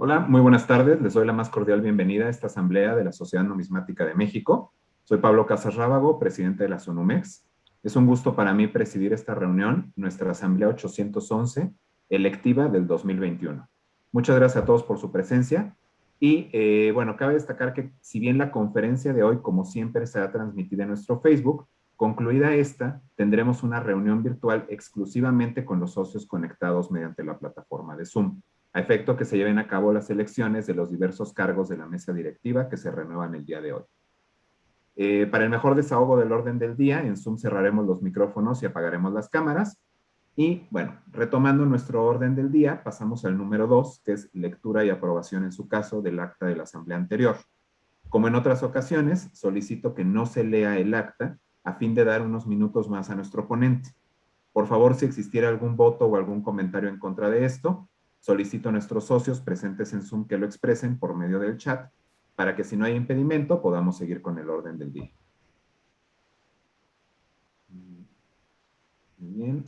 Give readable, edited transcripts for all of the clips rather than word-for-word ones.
Hola, muy buenas tardes. Les doy la más cordial bienvenida a esta asamblea de la Sociedad Numismática de México. Soy Pablo Casas Rábago, presidente de la SONUMEX. Es un gusto para mí presidir esta reunión, nuestra asamblea 811, electiva del 2021. Muchas gracias a todos por su presencia. Y bueno, cabe destacar que si bien la conferencia de hoy, como siempre, será transmitida en nuestro Facebook, concluida esta, tendremos una reunión virtual exclusivamente con los socios conectados mediante la plataforma de Zoom, a efecto que se lleven a cabo las elecciones de los diversos cargos de la mesa directiva que se renuevan el día de hoy. Para el mejor desahogo del orden del día, en Zoom cerraremos los micrófonos y apagaremos las cámaras. Y bueno, retomando nuestro orden del día, pasamos al número 2, que es lectura y aprobación en su caso del acta de la asamblea anterior. Como en otras ocasiones, solicito que no se lea el acta a fin de dar unos minutos más a nuestro ponente. Por favor, si existiera algún voto o algún comentario en contra de esto, solicito a nuestros socios presentes en Zoom que lo expresen por medio del chat, para que si no hay impedimento podamos seguir con el orden del día. Muy bien.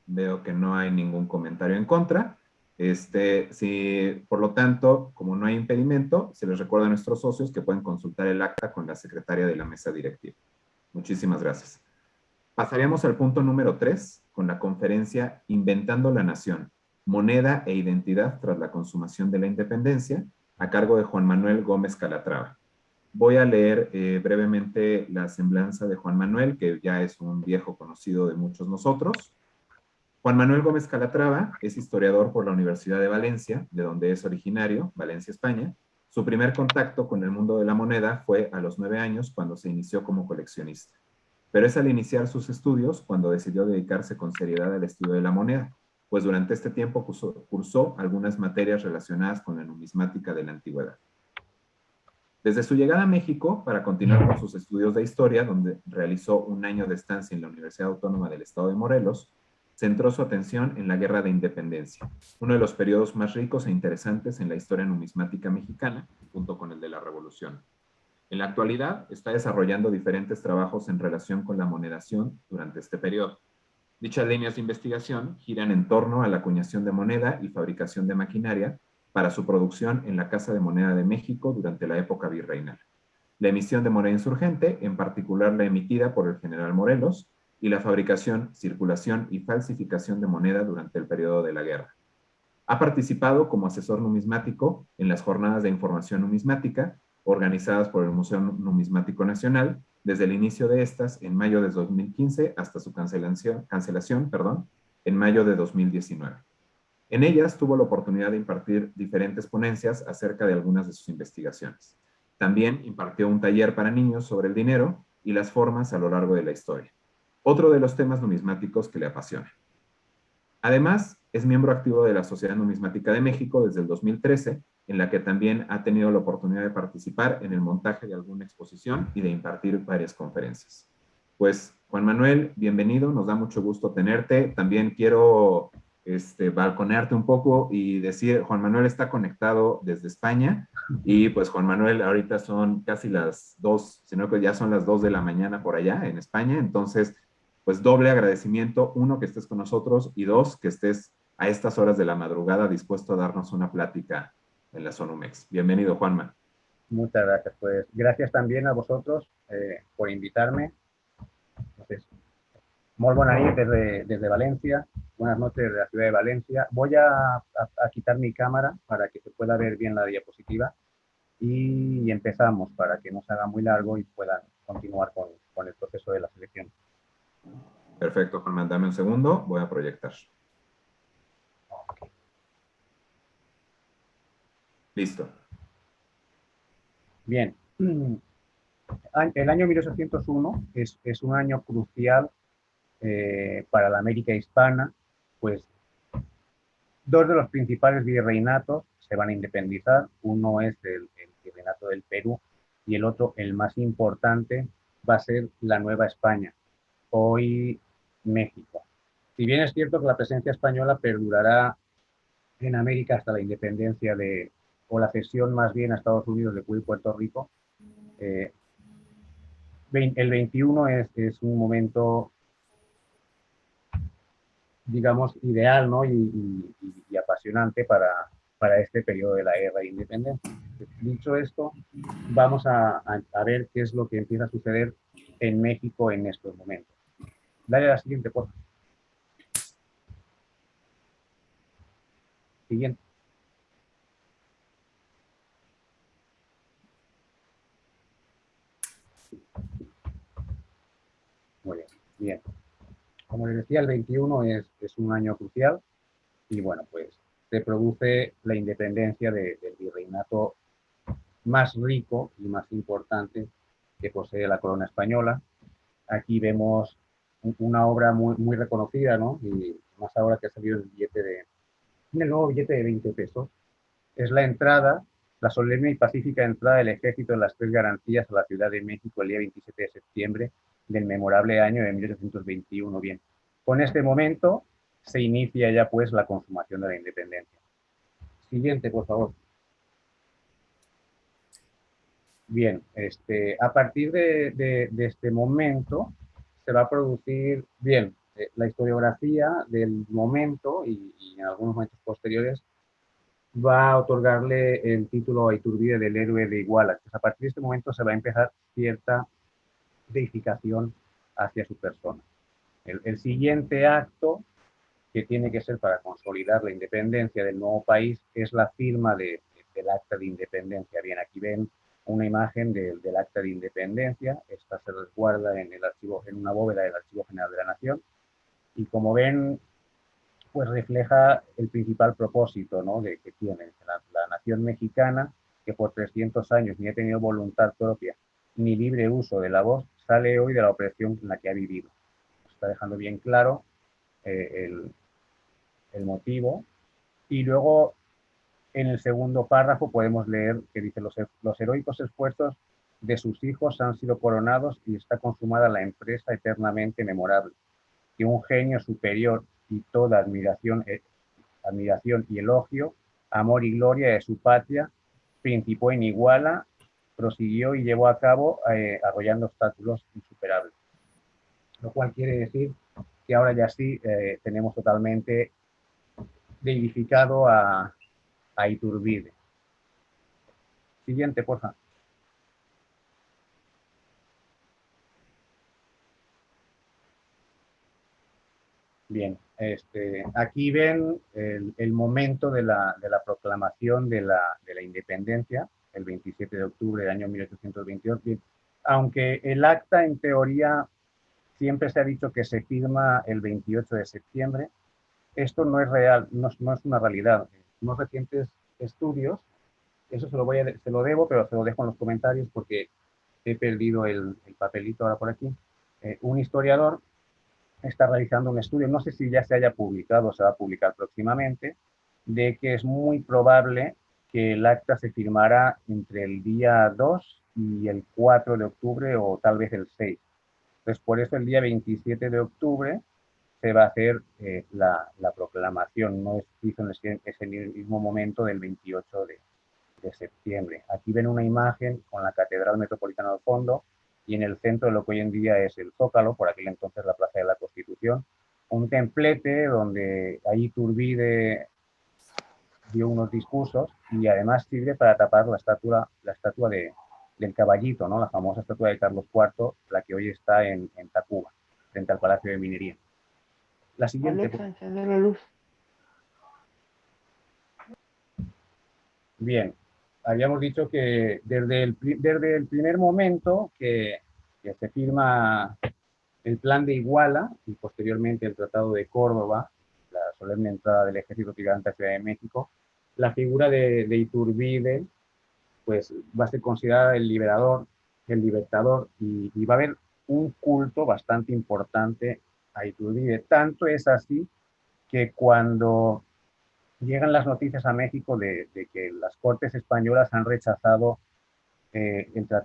Veo que no hay ningún comentario en contra. Por lo tanto, como no hay impedimento, se les recuerda a nuestros socios que pueden consultar el acta con la secretaria de la mesa directiva. Muchísimas gracias. Pasaríamos al punto número 3, con la conferencia Inventando la Nación, Moneda e Identidad tras la consumación de la independencia, a cargo de Juan Manuel Gómez Calatrava. Voy a leer brevemente la semblanza de Juan Manuel, que ya es un viejo conocido de muchos nosotros. Juan Manuel Gómez Calatrava es historiador por la Universidad de Valencia, de donde es originario, Valencia, España. Su primer contacto con el mundo de la moneda fue a los 9 años, cuando se inició como coleccionista. Pero es al iniciar sus estudios cuando decidió dedicarse con seriedad al estudio de la moneda, pues durante este tiempo cursó algunas materias relacionadas con la numismática de la antigüedad. Desde su llegada a México, para continuar con sus estudios de historia, donde realizó un año de estancia en la Universidad Autónoma del Estado de Morelos, centró su atención en la Guerra de Independencia, uno de los periodos más ricos e interesantes en la historia numismática mexicana, junto con el de la Revolución. En la actualidad, está desarrollando diferentes trabajos en relación con la monedación durante este periodo. Dichas líneas de investigación giran en torno a la acuñación de moneda y fabricación de maquinaria para su producción en la Casa de Moneda de México durante la época virreinal. La emisión de moneda insurgente, en particular la emitida por el general Morelos, y la fabricación, circulación y falsificación de moneda durante el periodo de la guerra. Ha participado como asesor numismático en las jornadas de información numismática organizadas por el Museo Numismático Nacional desde el inicio de estas en mayo de 2015 hasta su cancelación en mayo de 2019. En ellas tuvo la oportunidad de impartir diferentes ponencias acerca de algunas de sus investigaciones. También impartió un taller para niños sobre el dinero y las formas a lo largo de la historia, otro de los temas numismáticos que le apasiona. Además, es miembro activo de la Sociedad Numismática de México desde el 2013, en la que también ha tenido la oportunidad de participar en el montaje de alguna exposición y de impartir varias conferencias. Pues, Juan Manuel, bienvenido, nos da mucho gusto tenerte. También quiero balconearte un poco y decir, Juan Manuel está conectado desde España y pues Juan Manuel ahorita son casi las 2, sino que ya son las 2 de la mañana por allá en España, entonces pues doble agradecimiento, uno, que estés con nosotros y dos, que estés a estas horas de la madrugada dispuesto a darnos una plática en la Sonumex. Bienvenido, Juanma. Muchas gracias. Pues gracias también a vosotros por invitarme. Entonces, muy buenas noches desde Valencia. Buenas noches desde la ciudad de Valencia. Voy a quitar mi cámara para que se pueda ver bien la diapositiva y empezamos para que no se haga muy largo y puedan continuar con el proceso de la selección. Perfecto, Juanma. Dame un segundo. Voy a proyectar. Listo. Bien. El año 1801 es un año crucial para la América hispana, pues dos de los principales virreinatos se van a independizar. Uno es el virreinato del Perú y el otro, el más importante, va a ser la Nueva España, hoy México. Si bien es cierto que la presencia española perdurará en América hasta la independencia o la cesión más bien a Estados Unidos de Cuba y Puerto Rico, el 21 es un momento, digamos, ideal, ¿no? y apasionante para este periodo de la guerra de independencia. Dicho esto, vamos a ver qué es lo que empieza a suceder en México en estos momentos. Dale a la siguiente, por favor. Siguiente. Muy bien, bien. Como les decía, el 21 es un año crucial y bueno, pues se produce la independencia del virreinato más rico y más importante que posee la corona española. Aquí vemos una obra muy reconocida, ¿no? Y más ahora que ha salido el nuevo billete de 20 pesos, es la entrada, la solemne y pacífica entrada del ejército en las tres garantías a la Ciudad de México el día 27 de septiembre del memorable año de 1821. Bien, con este momento se inicia ya pues la consumación de la independencia. Siguiente, por favor. Bien, a partir de este momento se va a producir, bien, la historiografía del momento y en algunos momentos posteriores va a otorgarle el título a Iturbide del héroe de Iguala. Pues a partir de este momento se va a empezar cierta deificación hacia su persona. El siguiente acto que tiene que ser para consolidar la independencia del nuevo país es la firma del acta de independencia. Bien, aquí ven una imagen del acta de independencia. Esta se resguarda en el archivo, en una bóveda del Archivo General de la Nación. Y como ven, pues refleja el principal propósito, ¿no?, que tiene la nación mexicana, que por 300 años ni ha tenido voluntad propia ni libre uso de la voz, sale hoy de la opresión en la que ha vivido. Está dejando bien claro el motivo. Y luego, en el segundo párrafo, podemos leer que dice: los heroicos esfuerzos de sus hijos han sido coronados y está consumada la empresa eternamente memorable, que un genio superior y toda admiración y elogio, amor y gloria de su patria, principó en Iguala, prosiguió y llevó a cabo arrollando obstáculos insuperables. Lo cual quiere decir que ahora ya sí tenemos totalmente deificado a Iturbide. Siguiente, por favor. Bien, aquí ven el momento de la proclamación de la independencia, el 27 de octubre del año 1822. Bien, aunque el acta en teoría siempre se ha dicho que se firma el 28 de septiembre, esto no es real, no es una realidad. Unos recientes estudios, eso se lo debo, pero se lo dejo en los comentarios porque he perdido el papelito ahora por aquí. Un historiador está realizando un estudio, no sé si ya se haya publicado o se va a publicar próximamente, de que es muy probable que el acta se firmara entre el día 2 y el 4 de octubre o tal vez el 6. Entonces, por eso el día 27 de octubre se va a hacer la proclamación, no es en ese mismo momento del 28 de septiembre. Aquí ven una imagen con la Catedral Metropolitana al fondo y en el centro de lo que hoy en día es el Zócalo, por aquel entonces la Plaza de la Constitución, un templete donde ahí Iturbide dio unos discursos y además sirve para tapar la estatua del caballito, ¿no?, la famosa estatua de Carlos IV, la que hoy está en Tacuba, frente al Palacio de Minería. La siguiente. Alexa, encender la luz. Bien, habíamos dicho que desde el primer momento que se firma el plan de Iguala y posteriormente el Tratado de Córdoba, la solemne entrada del ejército tirante a Ciudad de México, la figura de Iturbide pues va a ser considerada el liberador, el libertador, y va a haber un culto bastante importante a Iturbide. Tanto es así que cuando llegan las noticias a México de que las Cortes españolas han rechazado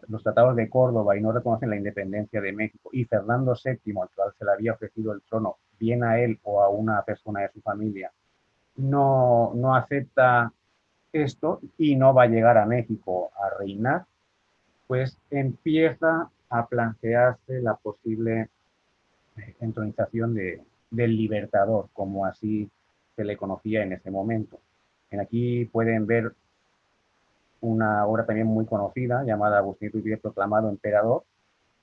los tratados de Córdoba y no reconocen la independencia de México, y Fernando VII, al cual se le había ofrecido el trono, bien a él o a una persona de su familia, no acepta esto y no va a llegar a México a reinar, pues empieza a plantearse la posible entronización del libertador, como así se le conocía en ese momento. Aquí pueden ver una obra también muy conocida llamada Agustín de Iturbide proclamado emperador.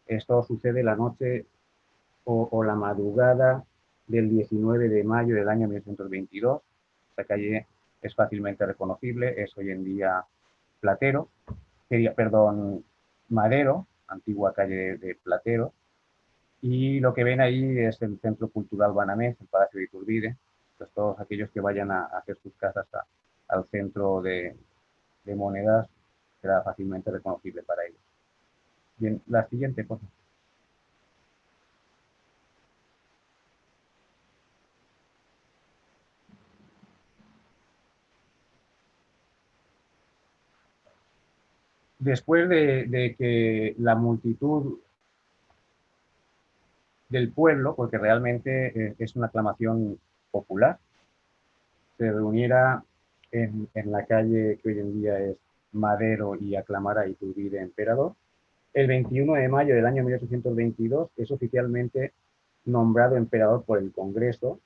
Esto sucede la noche o la madrugada del 19 de mayo del año 1922. Esta calle es fácilmente reconocible, es hoy en día Platero, Madero, antigua calle de Platero, y lo que ven ahí es el Centro Cultural Banamés, el Palacio de Iturbide. Pues todos aquellos que vayan a hacer sus casas al centro de monedas será fácilmente reconocible para ellos. Bien, la siguiente cosa. Después de que la multitud del pueblo, porque realmente es una aclamación popular, se reuniera en la calle que hoy en día es Madero y aclamara a Iturbide emperador. El 21 de mayo del año 1822 es oficialmente nombrado emperador por el Congreso,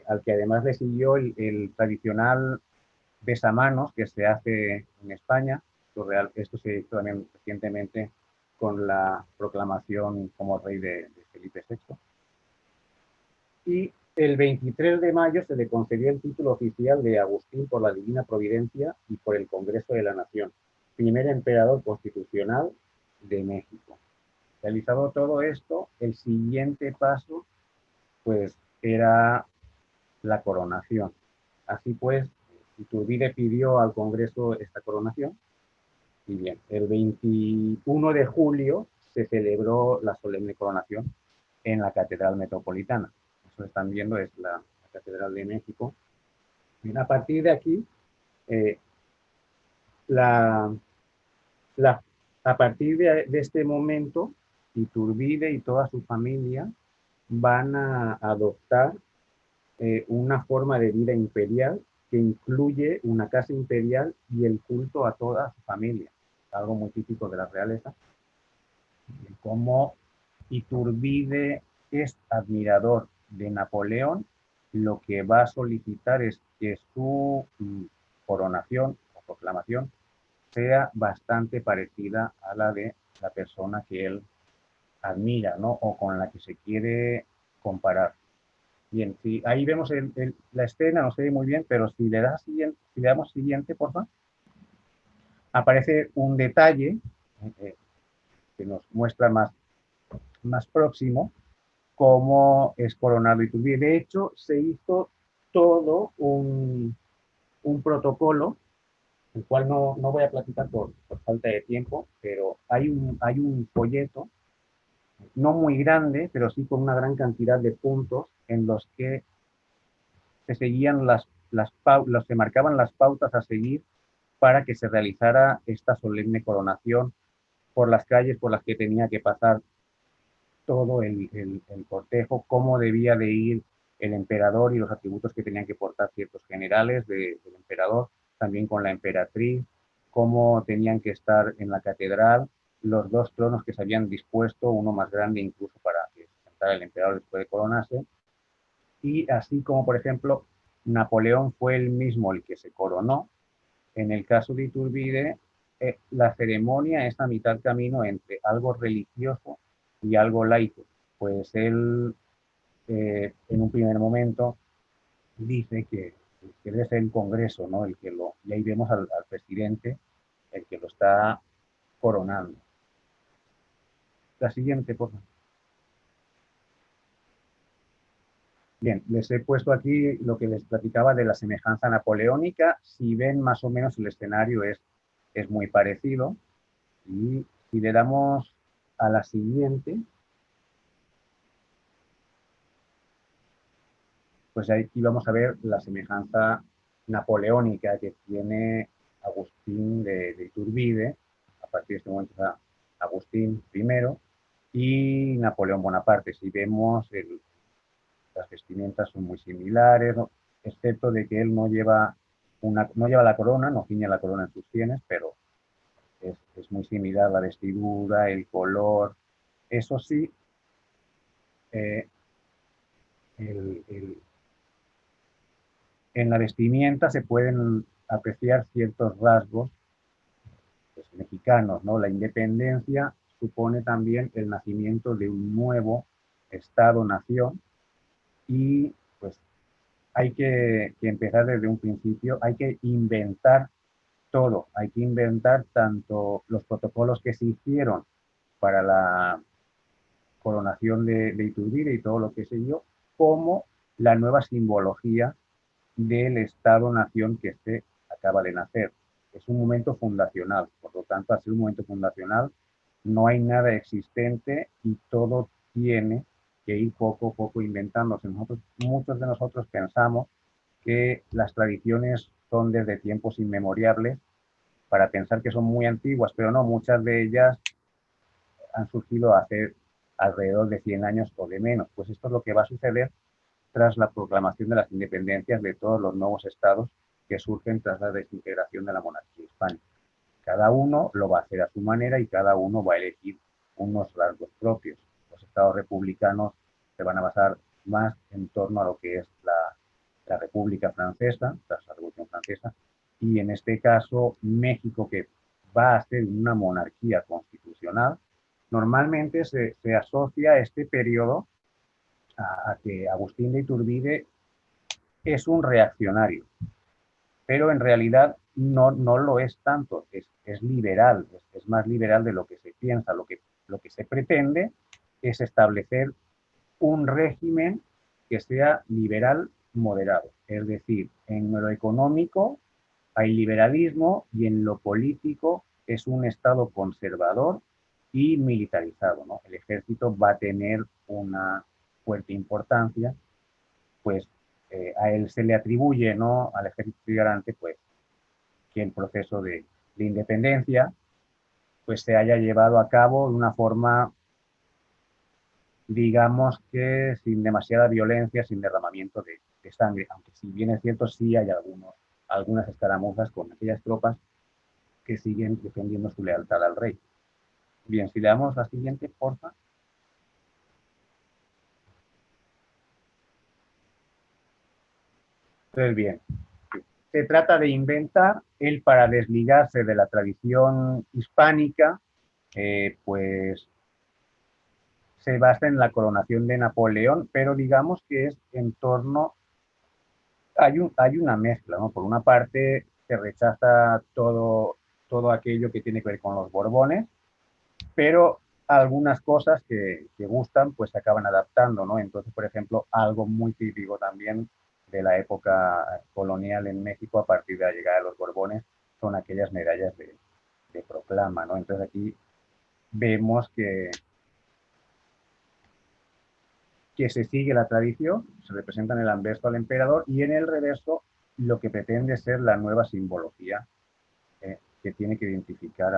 al que además le siguió el tradicional besamanos que se hace en España. Esto se hizo también recientemente con la proclamación como rey de Felipe VI. Y el 23 de mayo se le concedió el título oficial de Agustín por la Divina Providencia y por el Congreso de la Nación, primer emperador constitucional de México. Realizado todo esto, el siguiente paso pues era la coronación. Así pues, Iturbide pidió al Congreso esta coronación. Y bien, el 21 de julio se celebró la solemne coronación en la Catedral Metropolitana. Eso están viendo es la Catedral de México. Bien, a partir de aquí, eh, la, la, a partir de este momento, Iturbide y toda su familia van a adoptar una forma de vida imperial que incluye una casa imperial y el culto a toda su familia, algo muy típico de la realeza. Como Iturbide es admirador de Napoleón, lo que va a solicitar es que su coronación o proclamación sea bastante parecida a la de la persona que él admira, ¿no? O con la que se quiere comparar. Bien, sí, ahí vemos la escena, no se ve muy bien, pero si le damos siguiente, por favor, aparece un detalle que nos muestra más próximo cómo es coronado Iturbide. De hecho, se hizo todo un protocolo, el cual no voy a platicar por falta de tiempo, pero hay un folleto, no muy grande, pero sí con una gran cantidad de puntos en los que se seguían se marcaban las pautas a seguir para que se realizara esta solemne coronación por las calles por las que tenía que pasar todo el cortejo, cómo debía de ir el emperador y los atributos que tenían que portar ciertos generales del emperador, también con la emperatriz, cómo tenían que estar en la catedral, los dos tronos que se habían dispuesto, uno más grande incluso para sentar al emperador después de coronarse, y así como, por ejemplo, Napoleón fue el mismo el que se coronó, en el caso de Iturbide, la ceremonia es a mitad camino entre algo religioso y algo laico, pues él en un primer momento dice que debe ser el Congreso, ¿no? Y ahí vemos al presidente, el que lo está coronando. La siguiente, por favor. Bien, les he puesto aquí lo que les platicaba de la semejanza napoleónica. Si ven más o menos el escenario es muy parecido. Y si le damos a la siguiente, pues aquí vamos a ver la semejanza napoleónica que tiene Agustín de Iturbide, a partir de este momento está Agustín I y Napoleón Bonaparte. Si vemos las vestimentas son muy similares, ¿no? Excepto de que él no lleva la corona, no ciñe la corona en sus sienes, pero es muy similar la vestidura, el color. Eso sí, eh, el, En la vestimenta se pueden apreciar ciertos rasgos pues, mexicanos, ¿no? La independencia supone también el nacimiento de un nuevo Estado-nación y pues hay que empezar desde un principio, hay que inventar todo, hay que inventar tanto los protocolos que se hicieron para la coronación de Iturbide y todo lo que se dio, como la nueva simbología del Estado-nación que se acaba de nacer. Es un momento fundacional, por lo tanto, al ser un momento fundacional, no hay nada existente y todo tiene que ir poco a poco inventándose. Muchos de nosotros pensamos que las tradiciones son desde tiempos inmemoriales para pensar que son muy antiguas, pero no, muchas de ellas han surgido hace alrededor de 100 años o de menos. Pues esto es lo que va a suceder tras la proclamación de las independencias de todos los nuevos estados que surgen tras la desintegración de la monarquía hispánica. Cada uno lo va a hacer a su manera y cada uno va a elegir unos rasgos propios. Los estados republicanos se van a basar más en torno a lo que es la República Francesa, tras la Revolución Francesa, y en este caso México, que va a ser una monarquía constitucional, normalmente se asocia este periodo a que Agustín de Iturbide es un reaccionario, pero en realidad no lo es tanto, es liberal, es más liberal de lo que se piensa. Lo que se pretende es establecer un régimen que sea liberal moderado, es decir, en lo económico hay liberalismo y en lo político es un Estado conservador y militarizado, ¿no? El ejército va a tener una fuerte importancia, pues a él se le atribuye, ¿no? Al ejército trigarante, pues que el proceso de independencia pues se haya llevado a cabo de una forma, digamos que sin demasiada violencia, sin derramamiento de sangre, aunque si bien es cierto, sí hay algunas escaramuzas con aquellas tropas que siguen defendiendo su lealtad al rey. Bien, si le damos la siguiente, porfa. Entonces, bien, se trata de inventar él para desligarse de la tradición hispánica, pues se basa en la coronación de Napoleón, pero digamos que es en torno, hay una mezcla, ¿no? Por una parte se rechaza todo aquello que tiene que ver con los Borbones, pero algunas cosas que gustan pues se acaban adaptando, ¿no? Entonces, por ejemplo, algo muy típico también de la época colonial en México a partir de la llegada de los Borbones son aquellas medallas de proclama, ¿no? Entonces aquí vemos que se sigue la tradición, se representa en el anverso al emperador y en el reverso lo que pretende ser la nueva simbología que tiene que identificar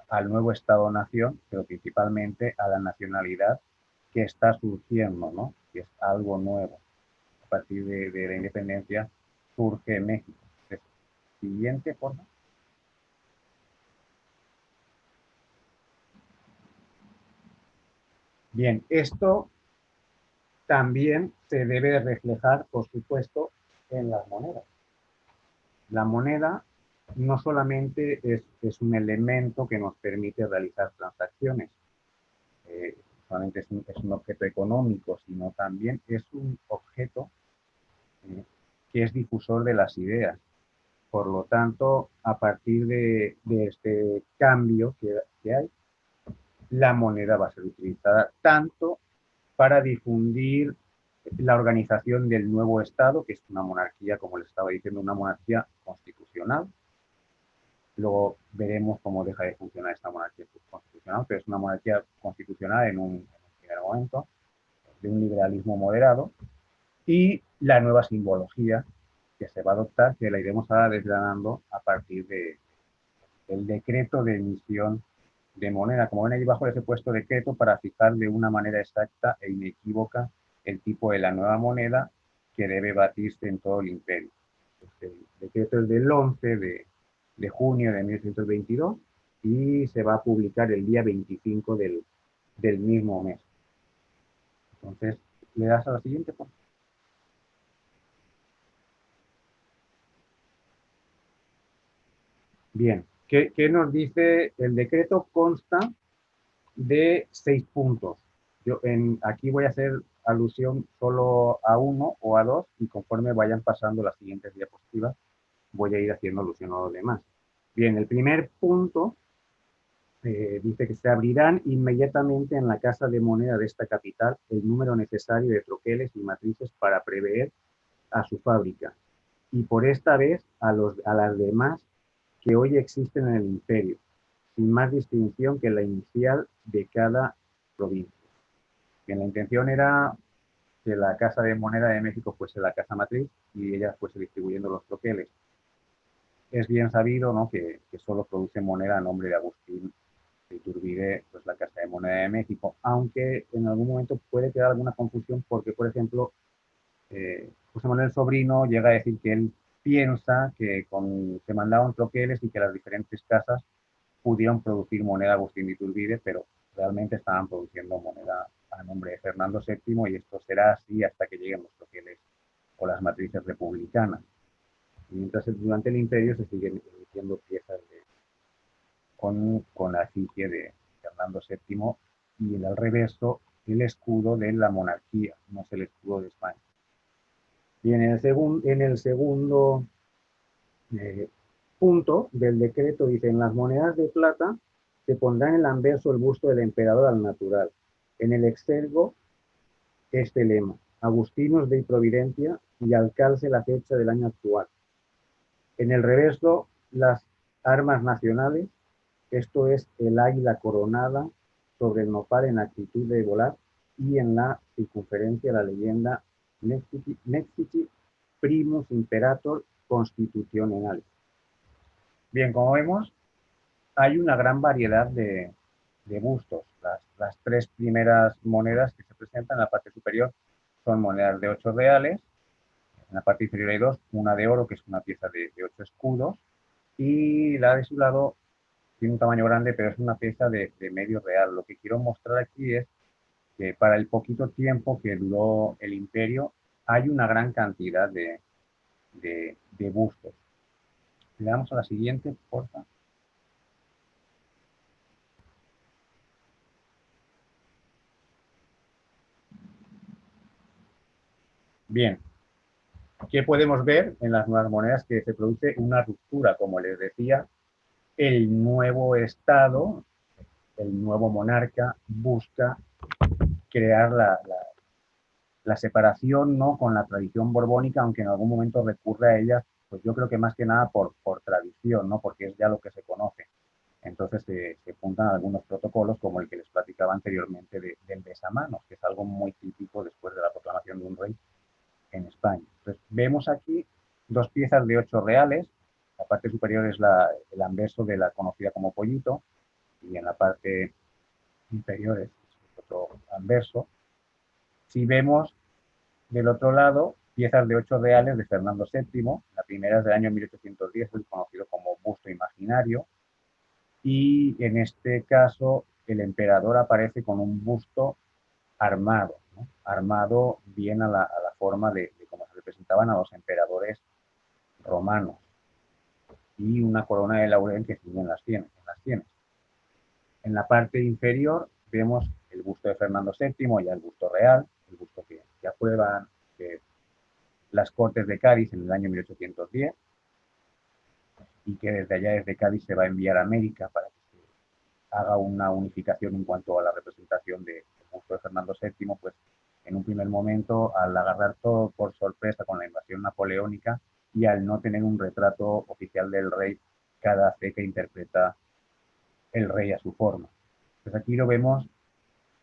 al nuevo Estado-nación, pero principalmente a la nacionalidad que está surgiendo, ¿no? Que es algo nuevo. A partir de la independencia surge México. Siguiente, por favor. Bien, esto también se debe reflejar, por supuesto, en las monedas. La moneda no solamente es un elemento que nos permite realizar transacciones, solamente es un objeto económico, sino también es un objeto que es difusor de las ideas. Por lo tanto, a partir de este cambio que hay, la moneda va a ser utilizada tanto para difundir la organización del nuevo Estado, que es una monarquía, como les estaba diciendo, una monarquía constitucional. Luego veremos cómo deja de funcionar esta monarquía constitucional, pero es una monarquía constitucional en un primer momento, de un liberalismo moderado, y la nueva simbología que se va a adoptar, que la iremos ahora desgranando a partir del decreto de emisión de moneda. Como ven ahí abajo, les he puesto decreto para fijar de una manera exacta e inequívoca el tipo de la nueva moneda que debe batirse en todo el imperio. El decreto es del 11 de junio de 1822 y se va a publicar el día 25 del mismo mes. Entonces, le das a la siguiente, por favor. Bien, ¿qué nos dice? El decreto consta de 6 puntos. Aquí voy a hacer alusión solo a uno o a dos y conforme vayan pasando las siguientes diapositivas voy a ir haciendo alusión a los demás. Bien, el primer punto dice que se abrirán inmediatamente en la casa de moneda de esta capital el número necesario de troqueles y matrices para prever a su fábrica y por esta vez a las demás que hoy existen en el imperio, sin más distinción que la inicial de cada provincia. Bien, la intención era que la Casa de Moneda de México fuese la casa matriz y ella fuese distribuyendo los troqueles. Es bien sabido, ¿no?, que solo produce moneda a nombre de Agustín de Iturbide, pues la Casa de Moneda de México, aunque en algún momento puede quedar alguna confusión porque, por ejemplo, José Manuel Sobrino llega a decir que él piensa que se mandaban troqueles y que las diferentes casas pudieron producir moneda Agustín de Iturbide, pero realmente estaban produciendo moneda a nombre de Fernando VII y esto será así hasta que lleguen los troqueles o las matrices republicanas. Y mientras durante el imperio se siguen emitiendo piezas con la efigie de Fernando VII y al reverso el escudo de la monarquía, no es el escudo de España. Y en el segundo punto del decreto dice, en las monedas de plata se pondrá en el anverso el busto del emperador al natural. En el exergo este lema, Agustinos Dei Providencia y al calce la fecha del año actual. En el reverso las armas nacionales, esto es el águila coronada sobre el nopal en actitud de volar y en la circunferencia la leyenda Nexici Primus Imperator Constitutionalis. Bien, como vemos, hay una gran variedad de bustos. Las tres primeras monedas que se presentan en la parte superior son monedas de 8 reales. En la parte inferior hay dos, una de oro, que es una pieza de 8 escudos, y la de su lado tiene un tamaño grande, pero es una pieza de medio real. Lo que quiero mostrar aquí es que para el poquito tiempo que duró el imperio, hay una gran cantidad de bustos. Le damos a la siguiente, por favor. Bien, ¿qué podemos ver en las nuevas monedas? Que se produce una ruptura, como les decía, el nuevo Estado, el nuevo monarca busca crear la separación, ¿no?, con la tradición borbónica, aunque en algún momento recurre a ella, pues yo creo que más que nada por tradición, ¿no?, porque es ya lo que se conoce. Entonces se apuntan algunos protocolos, como el que les platicaba anteriormente del besamanos, que es algo muy típico después de la proclamación de un rey en España. Entonces, vemos aquí dos piezas de 8 reales. La parte superior es el anverso de la conocida como pollito y en la parte inferior es otro anverso. Si vemos del otro lado piezas de 8 reales de Fernando VII, la primera es del año 1810, el conocido como busto imaginario, y en este caso el emperador aparece con un busto armado, ¿no?, armado bien a la forma de cómo se representaban a los emperadores romanos, y una corona de laurel que ciñe en las sienes. En la parte inferior vemos el busto de Fernando VII, ya el busto real, el busto que aprueban las Cortes de Cádiz en el año 1810, y que desde allá, desde Cádiz, se va a enviar a América para que se haga una unificación en cuanto a la representación del busto de Fernando VII, pues en un primer momento, al agarrar todo por sorpresa con la invasión napoleónica y al no tener un retrato oficial del rey, cada ceca interpreta el rey a su forma. Pues aquí lo vemos,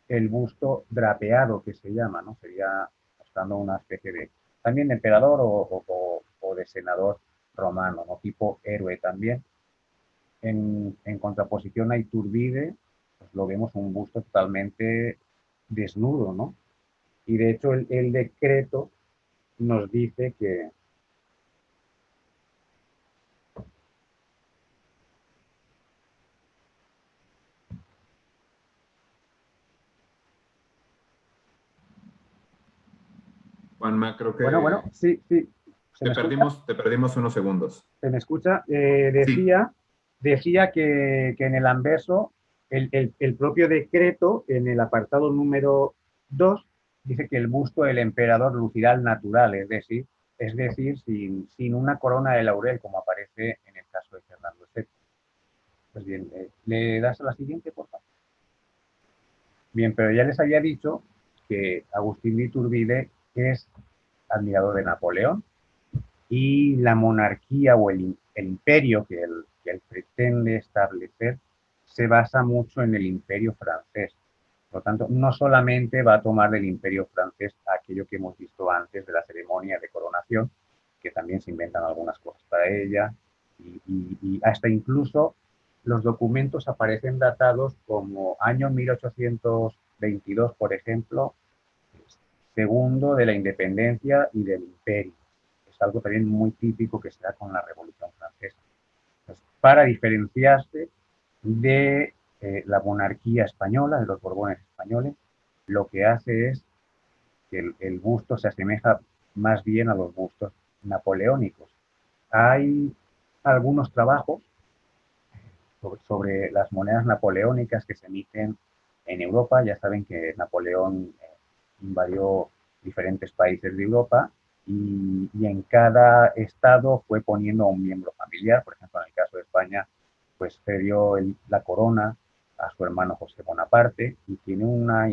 el busto drapeado, que se llama, ¿no? Sería mostrando una especie de, también de emperador o de senador romano, ¿no?, tipo héroe también. En contraposición a Iturbide, pues lo vemos un busto totalmente desnudo, ¿no? Y de hecho el decreto nos dice que Juanma, creo bueno, que sí, ¿se me escucha? te perdimos unos segundos. ¿Se me escucha? Sí, Decía decía que en el anverso, el propio decreto, en el apartado número 2 dice que el busto del emperador lucirá al natural, es decir, sin una corona de laurel, como aparece en el caso de Fernando VII. Pues bien, ¿le das a la siguiente, por favor? Bien, pero ya les había dicho que Agustín de Iturbide es admirador de Napoleón y la monarquía o el imperio que él pretende establecer se basa mucho en el imperio francés. Por lo tanto, no solamente va a tomar del imperio francés aquello que hemos visto antes de la ceremonia de coronación, que también se inventan algunas cosas para ella, y hasta incluso los documentos aparecen datados como año 1822, por ejemplo, segundo de la independencia y del imperio. Es algo también muy típico que se da con la Revolución Francesa. Entonces, para diferenciarse de la monarquía española, de los Borbones españoles, lo que hace es que el busto se asemeja más bien a los bustos napoleónicos. Hay algunos trabajos sobre las monedas napoleónicas que se emiten en Europa. Ya saben que Napoleón invadió diferentes países de Europa y en cada estado fue poniendo a un miembro familiar. Por ejemplo, en el caso de España, pues cedió la corona a su hermano José Bonaparte y tiene una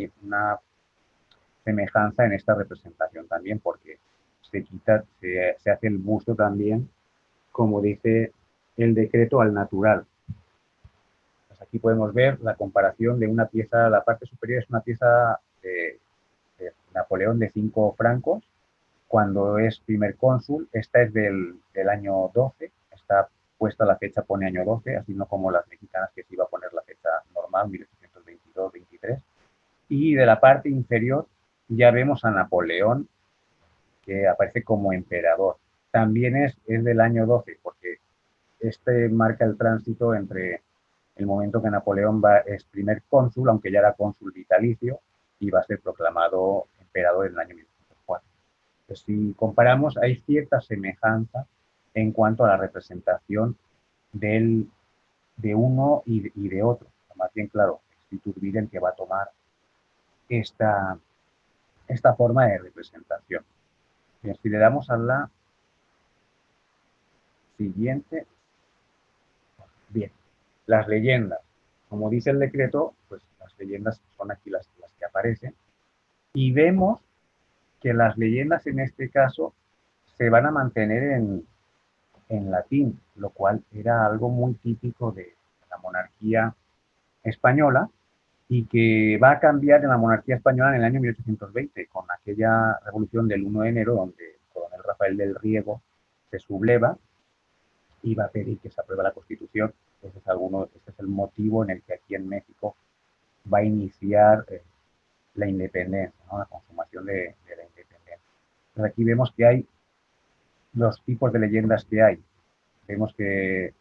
semejanza en esta representación también porque se hace el busto también, como dice el decreto, al natural. Pues aquí podemos ver la comparación de una pieza, la parte superior es una pieza de Napoleón de 5 francos, cuando es primer cónsul. Esta es del año 12, está puesta la fecha, pone año 12, así no como las mexicanas que se iba a poner la fecha normal, 1822-23. Y de la parte inferior ya vemos a Napoleón, que aparece como emperador. También es del año 12, porque este marca el tránsito entre el momento que Napoleón es primer cónsul, aunque ya era cónsul vitalicio, y va a ser proclamado emperador en el año 1904. Pues si comparamos, hay cierta semejanza en cuanto a la representación de uno y de otro. Más bien, claro, es Iturbide el que va a tomar esta, esta forma de representación. Bien, si le damos a la siguiente, bien, las leyendas. Como dice el decreto, pues las leyendas son aquí las que aparecen. Y vemos que las leyendas en este caso se van a mantener en latín, lo cual era algo muy típico de la monarquía española y que va a cambiar en la monarquía española en el año 1820, con aquella revolución del 1 de enero, donde el coronel Rafael del Riego se subleva y va a pedir que se apruebe la Constitución. Este es el motivo en el que aquí en México va a iniciar la independencia, ¿no? La consumación de la independencia. Entonces aquí vemos que hay los tipos de leyendas que hay. Vemos que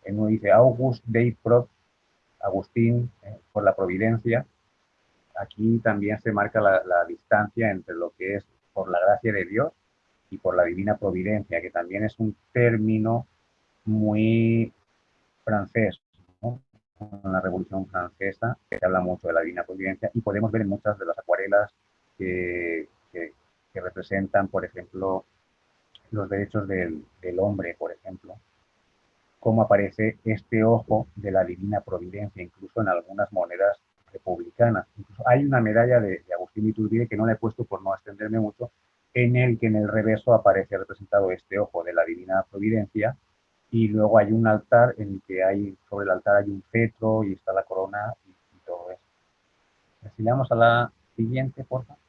en uno dice August Dei Pro, Agustín por la providencia. Aquí también se marca la distancia entre lo que es por la gracia de Dios y por la divina providencia, que también es un término muy francés, ¿no? Con la Revolución Francesa se habla mucho de la divina providencia y podemos ver en muchas de las acuarelas que representan, por ejemplo, los derechos del hombre, por ejemplo, cómo aparece este ojo de la divina providencia, incluso en algunas monedas republicanas. Incluso hay una medalla de Agustín Iturbide que no la he puesto por no extenderme mucho, en el que en el reverso aparece representado este ojo de la divina providencia, y luego hay un altar en el que sobre el altar hay un cetro y está la corona y todo eso. Si le damos a la siguiente, por favor.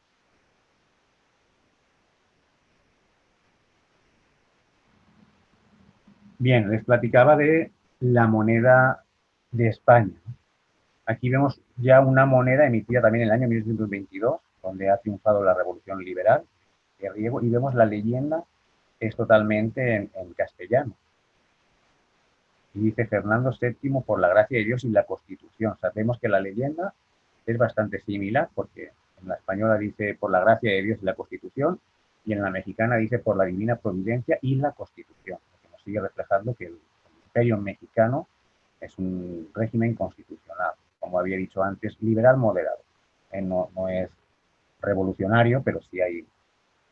Bien, les platicaba de la moneda de España. Aquí vemos ya una moneda emitida también en el año 1822, donde ha triunfado la Revolución Liberal de Riego, y vemos la leyenda es totalmente en castellano. Y dice Fernando VII por la gracia de Dios y la Constitución. Sabemos que la leyenda es bastante similar, porque en la española dice por la gracia de Dios y la Constitución, y en la mexicana dice por la divina providencia y la Constitución, lo que nos sigue reflejando que el imperio mexicano Es un régimen constitucional, como había dicho antes, liberal moderado. No es revolucionario, pero sí hay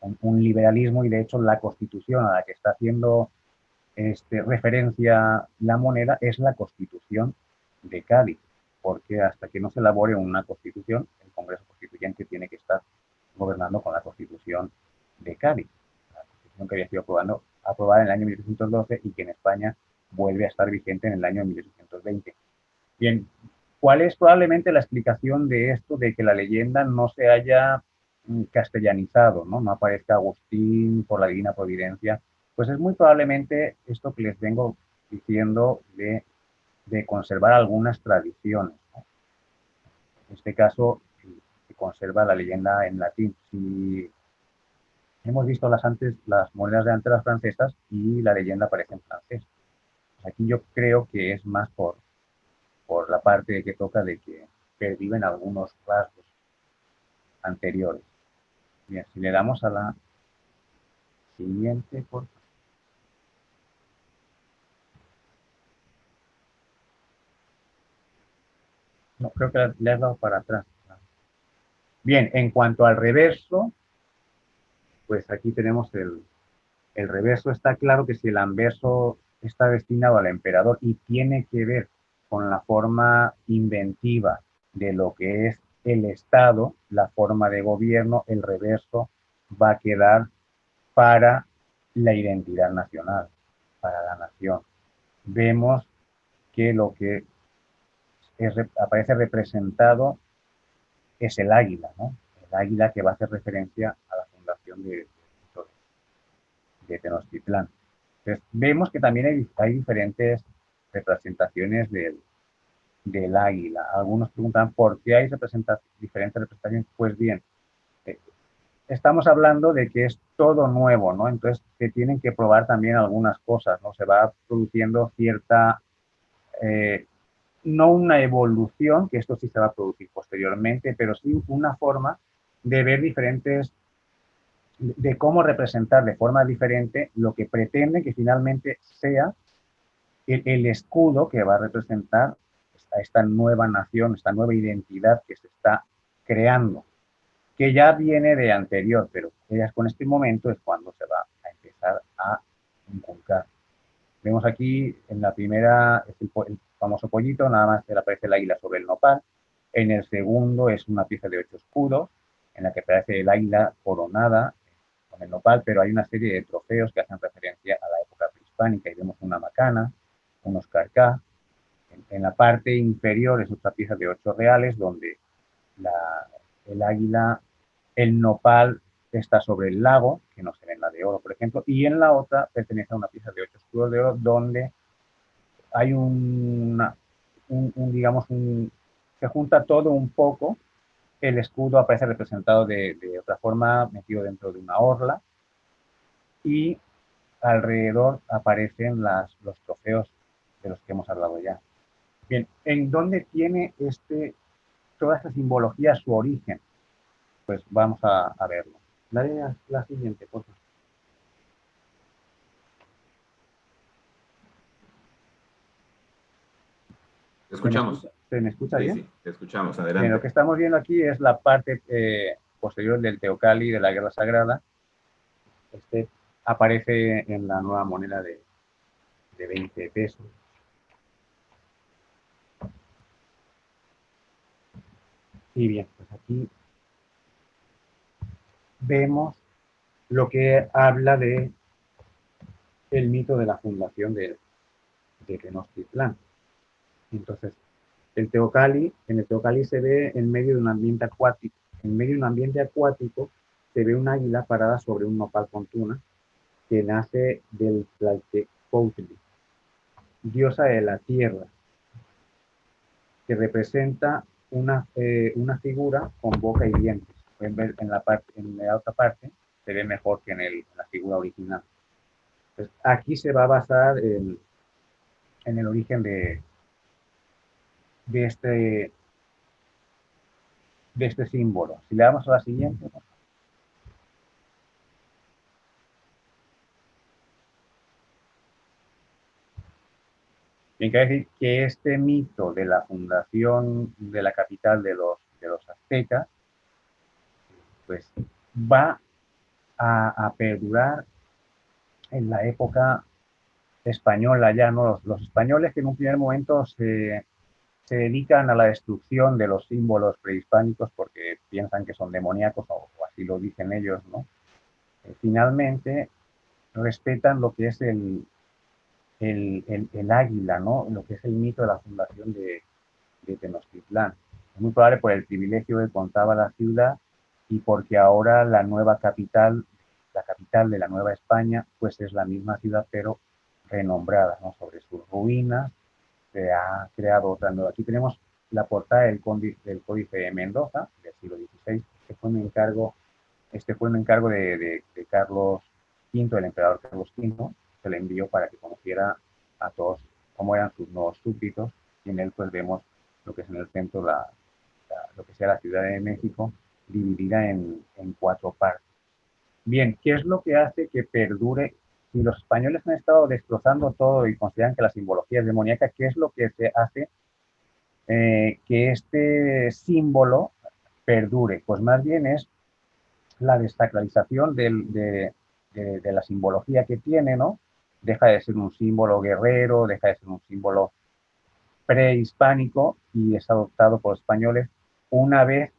un liberalismo y de hecho la constitución a la que está haciendo referencia la moneda es la Constitución de Cádiz, porque hasta que no se elabore una constitución, el Congreso Constituyente tiene que estar gobernando con la Constitución de Cádiz, la constitución que había sido aprobada en el año 1812 y que en España vuelve a estar vigente en el año 1820. Bien, ¿cuál es probablemente la explicación de esto, de que la leyenda no se haya castellanizado, no aparezca Agustín por la Divina Providencia? Pues es muy probablemente esto que les vengo diciendo de conservar algunas tradiciones, ¿no? En este caso, se conserva la leyenda en latín. Si hemos visto las monedas de antes, las francesas, y la leyenda aparece en francés. Pues aquí yo creo que es más por la parte que toca de que perviven algunos rasgos anteriores. Bien, si le damos a la siguiente, por favor. No, creo que le has dado para atrás. Bien, en cuanto al reverso, pues aquí tenemos el reverso. Está claro que si el anverso está destinado al emperador y tiene que ver con la forma inventiva de lo que es el Estado, la forma de gobierno, el reverso va a quedar para la identidad nacional, para la nación. Vemos que lo que aparece representado es el águila, ¿no? El águila que va a hacer referencia a la fundación de Tenochtitlán. Entonces, vemos que también hay diferentes representaciones del águila. Algunos preguntan por qué hay diferentes representaciones. Pues bien, estamos hablando de que es todo nuevo, ¿no? Entonces se tienen que probar también algunas cosas, ¿no? Se va produciendo cierta, no una evolución, que esto sí se va a producir posteriormente, pero sí una forma de ver diferentes, de cómo representar de forma diferente lo que pretende que finalmente sea el escudo que va a representar a esta nueva nación, esta nueva identidad que se está creando, que ya viene de anterior, pero con este momento es cuando se va a empezar a inculcar. Vemos aquí en la primera, el famoso pollito, nada más que aparece el águila sobre el nopal. En el segundo es una pieza de 8 escudos, en la que aparece el águila coronada con el nopal, pero hay una serie de trofeos que hacen referencia a la época prehispánica y vemos una macana, unos carcá. En la parte inferior es otra pieza de 8 reales, donde el águila, el nopal está sobre el lago, que no se ve en la de oro, por ejemplo, y en la otra pertenece a una pieza de 8 escudos de oro, donde hay digamos, se junta todo un poco. El escudo aparece representado de otra forma, metido dentro de una orla, y alrededor aparecen los trofeos de los que hemos hablado ya. Bien, ¿en dónde tiene toda esta simbología su origen? Pues vamos a verlo. La siguiente, por favor. Te escuchamos. ¿Se me escucha bien? Sí, te escuchamos. Adelante. Bien, lo que estamos viendo aquí es la parte posterior del Teocalli, de la Guerra Sagrada. Aparece en la nueva moneda de 20 pesos. Y bien, pues aquí vemos lo que habla de el mito de la fundación de Tenochtitlán. Entonces, en el Teocalli se ve en medio de un ambiente acuático. En medio de un ambiente acuático se ve un águila parada sobre un nopal con tuna que nace del Tlaltecuhtli, diosa de la tierra, que representa una figura con boca y dientes. Pueden ver en la otra parte, se ve mejor que en la figura original. Entonces, aquí se va a basar en el origen de este símbolo. Si le damos a la siguiente. Bien, quiere decir que este mito de la fundación de la capital de los aztecas, pues va a perdurar en la época española ya, ¿no? Los españoles que en un primer momento se dedican a la destrucción de los símbolos prehispánicos porque piensan que son demoníacos o así lo dicen ellos, ¿no? Finalmente respetan lo que es el águila, ¿no? Lo que es el mito de la fundación de Tenochtitlán. Es muy probable por el privilegio que contaba la ciudad y porque ahora la nueva capital, la capital de la Nueva España, pues es la misma ciudad, pero renombrada, ¿no? Sobre sus ruinas se ha creado otra nueva. Aquí tenemos la portada del Códice de Mendoza, del siglo XVI, que fue un encargo, este fue un encargo de Carlos V, el emperador Carlos V, se le envió para que conociera a todos cómo eran sus nuevos súbditos, y en él pues vemos lo que es en el centro lo que sea la Ciudad de México, dividida en cuatro partes. Bien, ¿qué es lo que hace que perdure? Si los españoles han estado destrozando todo y consideran que la simbología es demoníaca, ¿qué es lo que se hace que este símbolo perdure? Pues más bien es la desacralización de la simbología que tiene, ¿no? Deja de ser un símbolo guerrero, deja de ser un símbolo prehispánico y es adoptado por los españoles una vez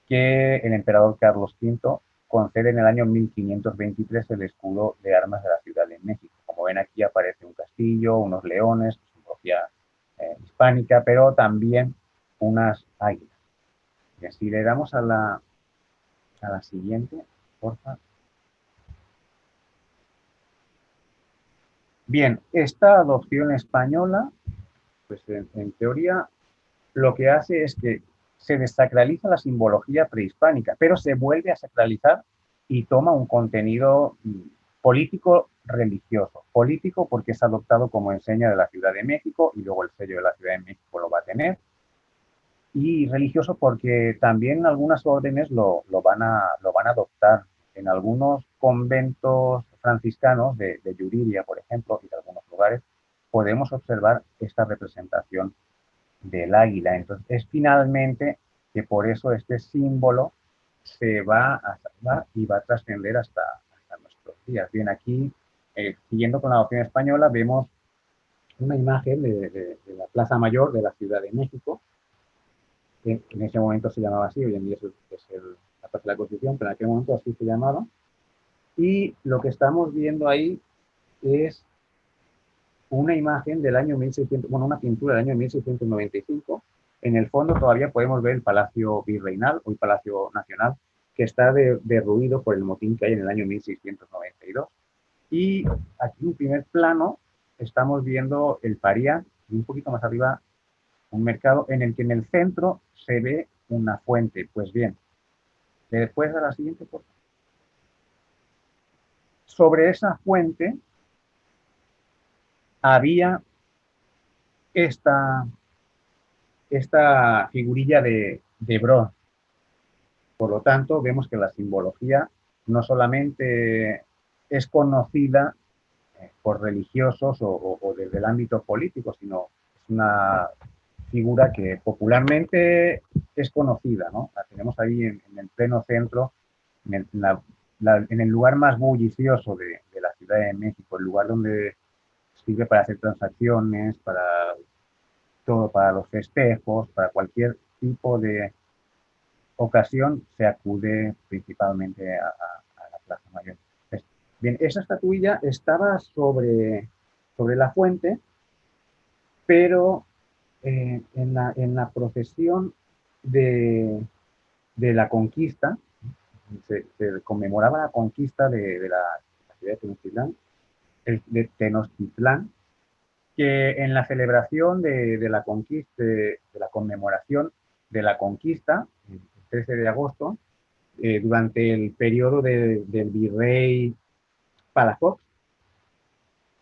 que el emperador Carlos V concede en el año 1523 el escudo de armas de la Ciudad de México. Como ven aquí aparece un castillo, unos leones, simbología hispánica, pero también unas águilas. Y así le damos a la siguiente, por favor. Bien, esta adopción española, pues en teoría lo que hace es que se desacraliza la simbología prehispánica, pero se vuelve a sacralizar y toma un contenido político religioso. Político porque es adoptado como enseña de la Ciudad de México y luego el sello de la Ciudad de México lo va a tener. Y religioso porque también algunas órdenes lo van a adoptar. En algunos conventos franciscanos de Yuriria, por ejemplo, y de algunos lugares, podemos observar esta representación del águila. Entonces, es finalmente que por eso este símbolo se va a salvar y va a trascender hasta nuestros días. Bien, aquí, siguiendo con la adopción española, vemos una imagen de la Plaza Mayor de la Ciudad de México, que en ese momento se llamaba así, hoy en día la Plaza de la Constitución, pero en aquel momento así se llamaba. Y lo que estamos viendo ahí es una imagen del año 1600, bueno, una pintura del año 1695. En el fondo todavía podemos ver el Palacio Virreinal, hoy Palacio Nacional, que está derruido por el motín que hay en el año 1692. Y aquí en primer plano estamos viendo el Parián y un poquito más arriba un mercado en el que en el centro se ve una fuente. Pues bien, después de la siguiente, por favor. Sobre esa fuente había esta, esta figurilla de bronce. Por lo tanto, vemos que la simbología no solamente es conocida por religiosos o desde el ámbito político, sino es una figura que popularmente es conocida, ¿no? La tenemos ahí en el pleno centro, en el lugar más bullicioso de la Ciudad de México, el lugar donde sirve para hacer transacciones, para todo, para los festejos, para cualquier tipo de ocasión se acude principalmente a la Plaza Mayor. Bien, esa estatuilla estaba sobre la fuente, pero en la procesión de la conquista, se conmemoraba la conquista de la ciudad de Tenochtitlán, que en la celebración de la conquista, de la conmemoración de la conquista, el 13 de agosto, durante el periodo del virrey Palafox.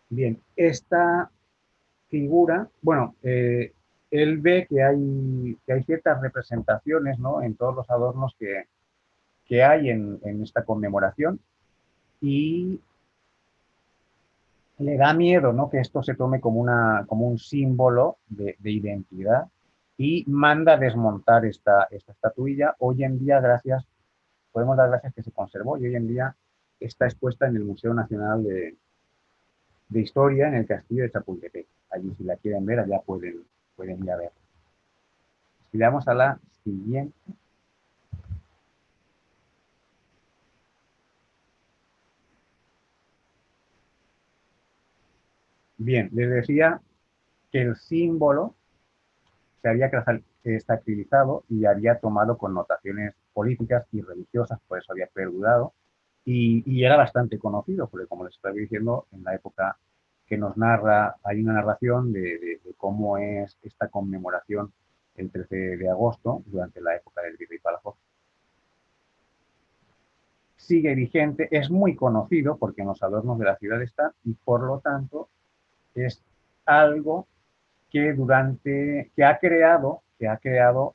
Bien, esta figura, bueno, él ve que hay ciertas representaciones, ¿no? En todos los adornos que hay en esta conmemoración y le da miedo, ¿no?, que esto se tome como, como un símbolo de identidad y manda a desmontar esta estatuilla. Hoy en día, podemos dar gracias que se conservó y hoy en día está expuesta en el Museo Nacional de Historia en el Castillo de Chapultepec. Allí, si la quieren ver, allá pueden ir a ver. Si le damos a la siguiente. Bien, les decía que el símbolo se había sacralizado y había tomado connotaciones políticas y religiosas, por eso había perdurado, y era bastante conocido, porque como les estaba diciendo, en la época que nos narra, hay una narración de cómo es esta conmemoración el 13 de agosto, durante la época del Virrey Palafox. Sigue vigente, es muy conocido porque en los adornos de la ciudad está, y por lo tanto es algo que ha creado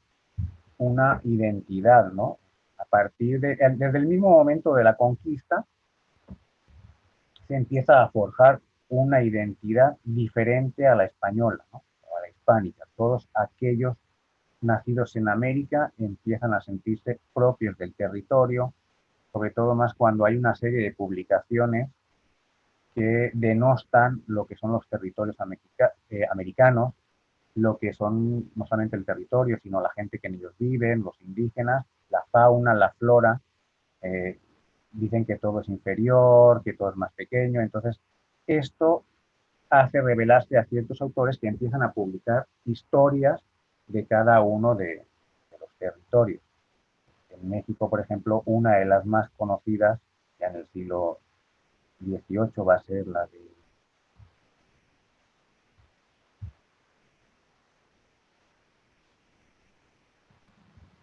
una identidad, ¿no? Desde el mismo momento de la conquista, se empieza a forjar una identidad diferente a la española, ¿no?, o a la hispánica. Todos aquellos nacidos en América empiezan a sentirse propios del territorio, sobre todo más cuando hay una serie de publicaciones que denostan lo que son los territorios americanos, lo que son no solamente el territorio, sino la gente que en ellos viven, los indígenas, la fauna, la flora. eh, Dicen que todo es inferior, que todo es más pequeño. Entonces, esto hace revelarse a ciertos autores que empiezan a publicar historias de cada uno de los territorios. En México, por ejemplo, una de las más conocidas, ya en el siglo XVIII, va a ser la de...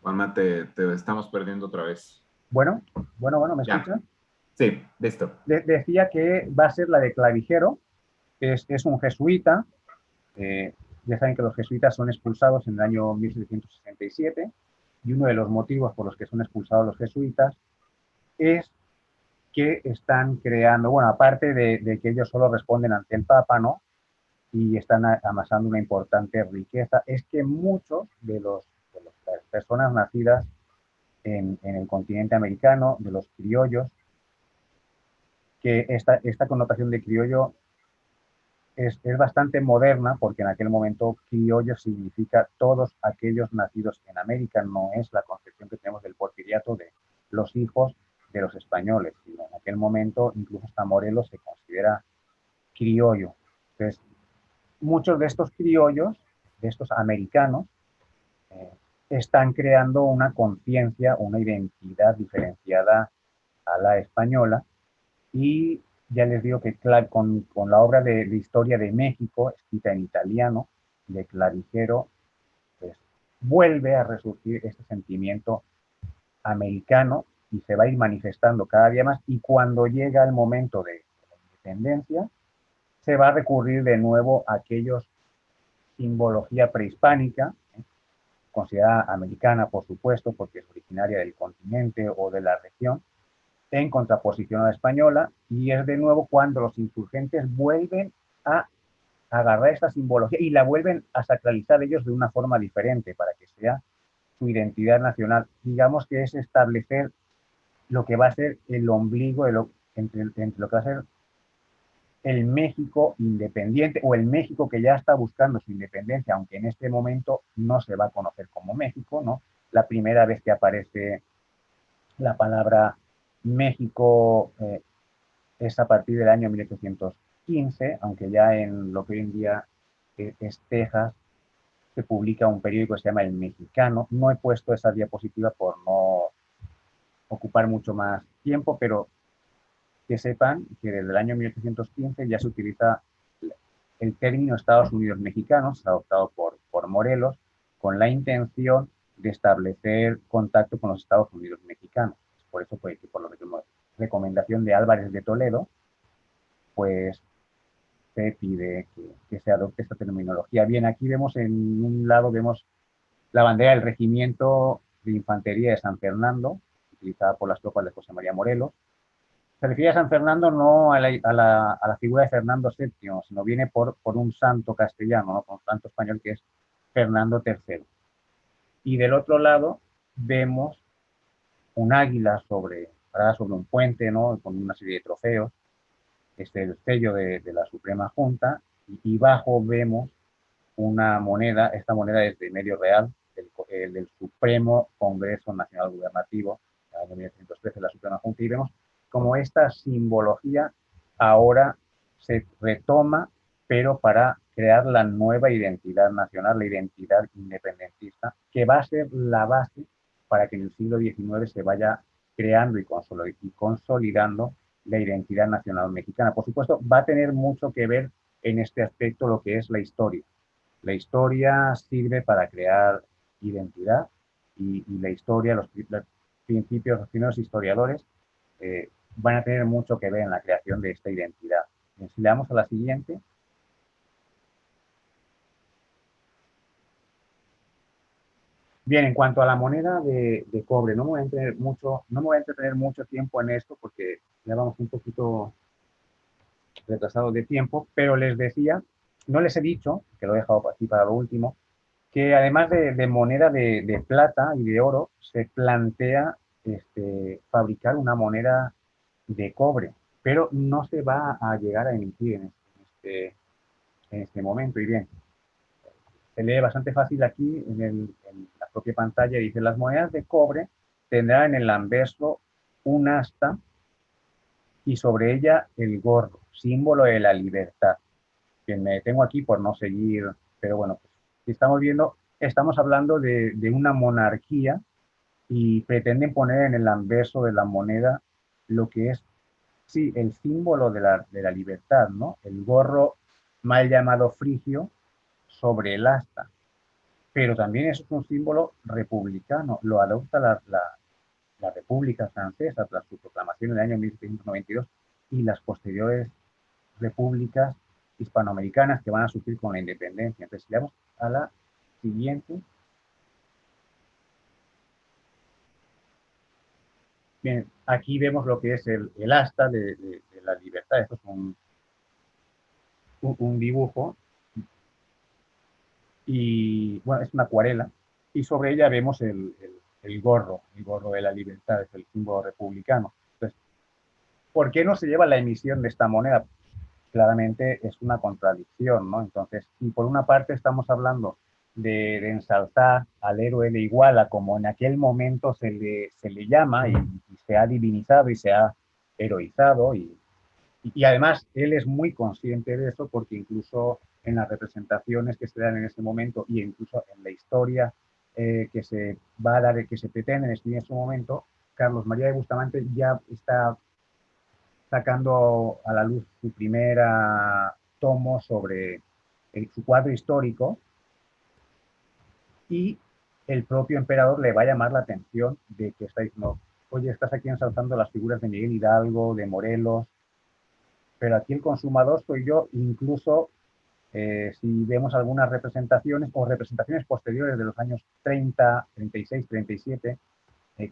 Juanma, te estamos perdiendo otra vez. Bueno, ¿me Ya, escuchan? sí, listo. Decía que va a ser la de Clavijero, que es un jesuita. eh, ya saben que los jesuitas son expulsados en el año 1767, y uno de los motivos por los que son expulsados los jesuitas es que están creando, bueno, aparte de que ellos solo responden ante el Papa, ¿no?, y están amasando una importante riqueza, es que muchos de las personas nacidas en el continente americano, de los criollos, que esta connotación de criollo es bastante moderna, porque en aquel momento criollo significa todos aquellos nacidos en América, no es la concepción que tenemos del porfiriato de los hijos de los españoles, sino en aquel momento incluso hasta Morelos se considera criollo. Entonces, muchos de estos criollos, de estos americanos, eh, están creando una conciencia, una identidad diferenciada a la española, y ya les digo que con la obra de historia de México, escrita en italiano, de Clavijero, pues vuelve a resurgir este sentimiento americano y se va a ir manifestando cada día más, y cuando llega el momento de la independencia, se va a recurrir de nuevo a aquellos simbología prehispánica, considerada americana, por supuesto, porque es originaria del continente o de la región, en contraposición a la española, y es de nuevo cuando los insurgentes vuelven a agarrar esta simbología y la vuelven a sacralizar ellos de una forma diferente para que sea su identidad nacional. Digamos que es establecer lo que va a ser el ombligo entre lo que va a ser el México independiente, o el México que ya está buscando su independencia, aunque en este momento no se va a conocer como México, ¿no? La primera vez que aparece la palabra México es a partir del año 1815, aunque ya en lo que hoy en día es Texas se publica un periódico que se llama El Mexicano. No he puesto esa diapositiva por no ocupar mucho más tiempo, pero que sepan que desde el año 1815 ya se utiliza el término Estados Unidos mexicanos, adoptado por Morelos, con la intención de establecer contacto con los Estados Unidos mexicanos. Por eso, pues, por lo menos, recomendación de Álvarez de Toledo, pues se pide que se adopte esta terminología. Bien, aquí vemos en un lado, vemos la bandera del Regimiento de Infantería de San Fernando, utilizada por las tropas de José María Morelos. se refiere a San Fernando no a la figura de Fernando VII, sino viene por un santo castellano, ¿no? Por un santo español que es Fernando III. Y del otro lado vemos un águila parada sobre un puente, ¿no? Con una serie de trofeos, el sello de la Suprema Junta, y bajo vemos una moneda, esta moneda es de medio real, del Supremo Congreso Nacional Gubernativo, en el año 1913, la Suprema Junta, y vemos como esta simbología ahora se retoma, pero para crear la nueva identidad nacional, la identidad independentista, que va a ser la base para que en el siglo XIX se vaya creando y consolidando la identidad nacional mexicana. Por supuesto, va a tener mucho que ver en este aspecto lo que es la historia. La historia sirve para crear identidad y la historia, los principios, los primeros historiadores van a tener mucho que ver en la creación de esta identidad. Bien, si le damos a la siguiente. Bien, en cuanto a la moneda de cobre, no me voy a entretener mucho tiempo en esto porque ya vamos un poquito retrasados de tiempo, pero les decía, no les he dicho, que lo he dejado aquí para lo último, que además de moneda de plata y de oro, se plantea fabricar una moneda de cobre, pero no se va a llegar a emitir en este momento. Y bien, se lee bastante fácil aquí en la propia pantalla, dice, las monedas de cobre tendrán en el anverso un asta y sobre ella el gorro, símbolo de la libertad. Que me detengo aquí por no seguir, pero bueno, pues, si estamos viendo, estamos hablando de una monarquía y pretenden poner en el anverso de la moneda lo que es, sí, el símbolo de la libertad, ¿no? El gorro mal llamado frigio sobre el asta, pero también es un símbolo republicano, lo adopta la República Francesa tras su proclamación en el año 1792 y las posteriores repúblicas hispanoamericanas que van a surgir con la independencia. Entonces, si vamos a la siguiente. Bien, aquí vemos lo que es el asta de la libertad. Esto es un dibujo y, bueno, es una acuarela. Y sobre ella vemos el gorro de la libertad, es el símbolo republicano. Entonces, ¿por qué no se lleva la emisión de esta moneda? Claramente es una contradicción, ¿no? Entonces, si por una parte estamos hablando de ensalzar al héroe de Iguala, como en aquel momento se le llama y se ha divinizado y se ha heroizado, y además él es muy consciente de eso porque incluso en las representaciones que se dan en ese momento y incluso en la historia que se va a dar, que se pretende en ese momento, Carlos María de Bustamante ya está sacando a la luz su primera tomo sobre su cuadro histórico y el propio emperador le va a llamar la atención de que está diciendo, oye, estás aquí ensalzando las figuras de Miguel Hidalgo, de Morelos, pero aquí el consumador soy yo, incluso si vemos algunas representaciones o representaciones posteriores de los años 30, 36, 37,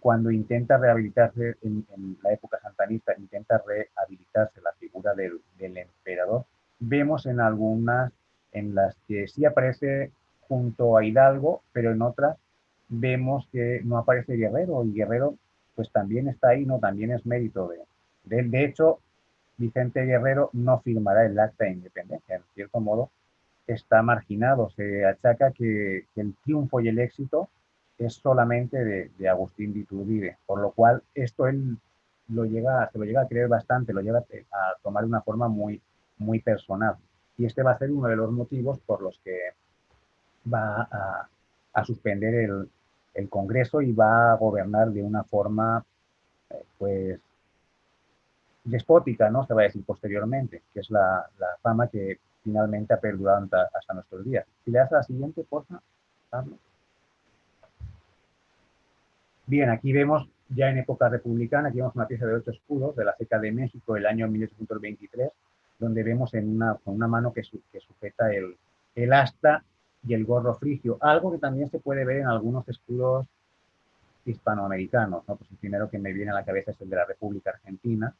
cuando intenta rehabilitarse en la época santanista, intenta rehabilitarse la figura del emperador, vemos en algunas en las que sí aparece junto a Hidalgo, pero en otras vemos que no aparece Guerrero, y Guerrero pues también está ahí, ¿no? También es mérito de él. De hecho, Vicente Guerrero no firmará el acta de independencia, en cierto modo está marginado, se achaca que el triunfo y el éxito es solamente de Agustín de Iturbide, por lo cual esto él se lo llega a creer bastante, lo llega a tomar de una forma muy, muy personal. Y este va a ser uno de los motivos por los que va a suspender el Congreso y va a gobernar de una forma, pues, despótica, ¿no? Se va a decir posteriormente, que es la fama que finalmente ha perdurado hasta nuestros días. Si le das a la siguiente, por favor, Pablo. Bien, aquí vemos ya en época republicana, aquí vemos una pieza de 8 escudos de la Seca de México del año 1823, donde vemos con una mano que sujeta el asta y el gorro frigio, algo que también se puede ver en algunos escudos hispanoamericanos, ¿no? Pues el primero que me viene a la cabeza es el de la República Argentina,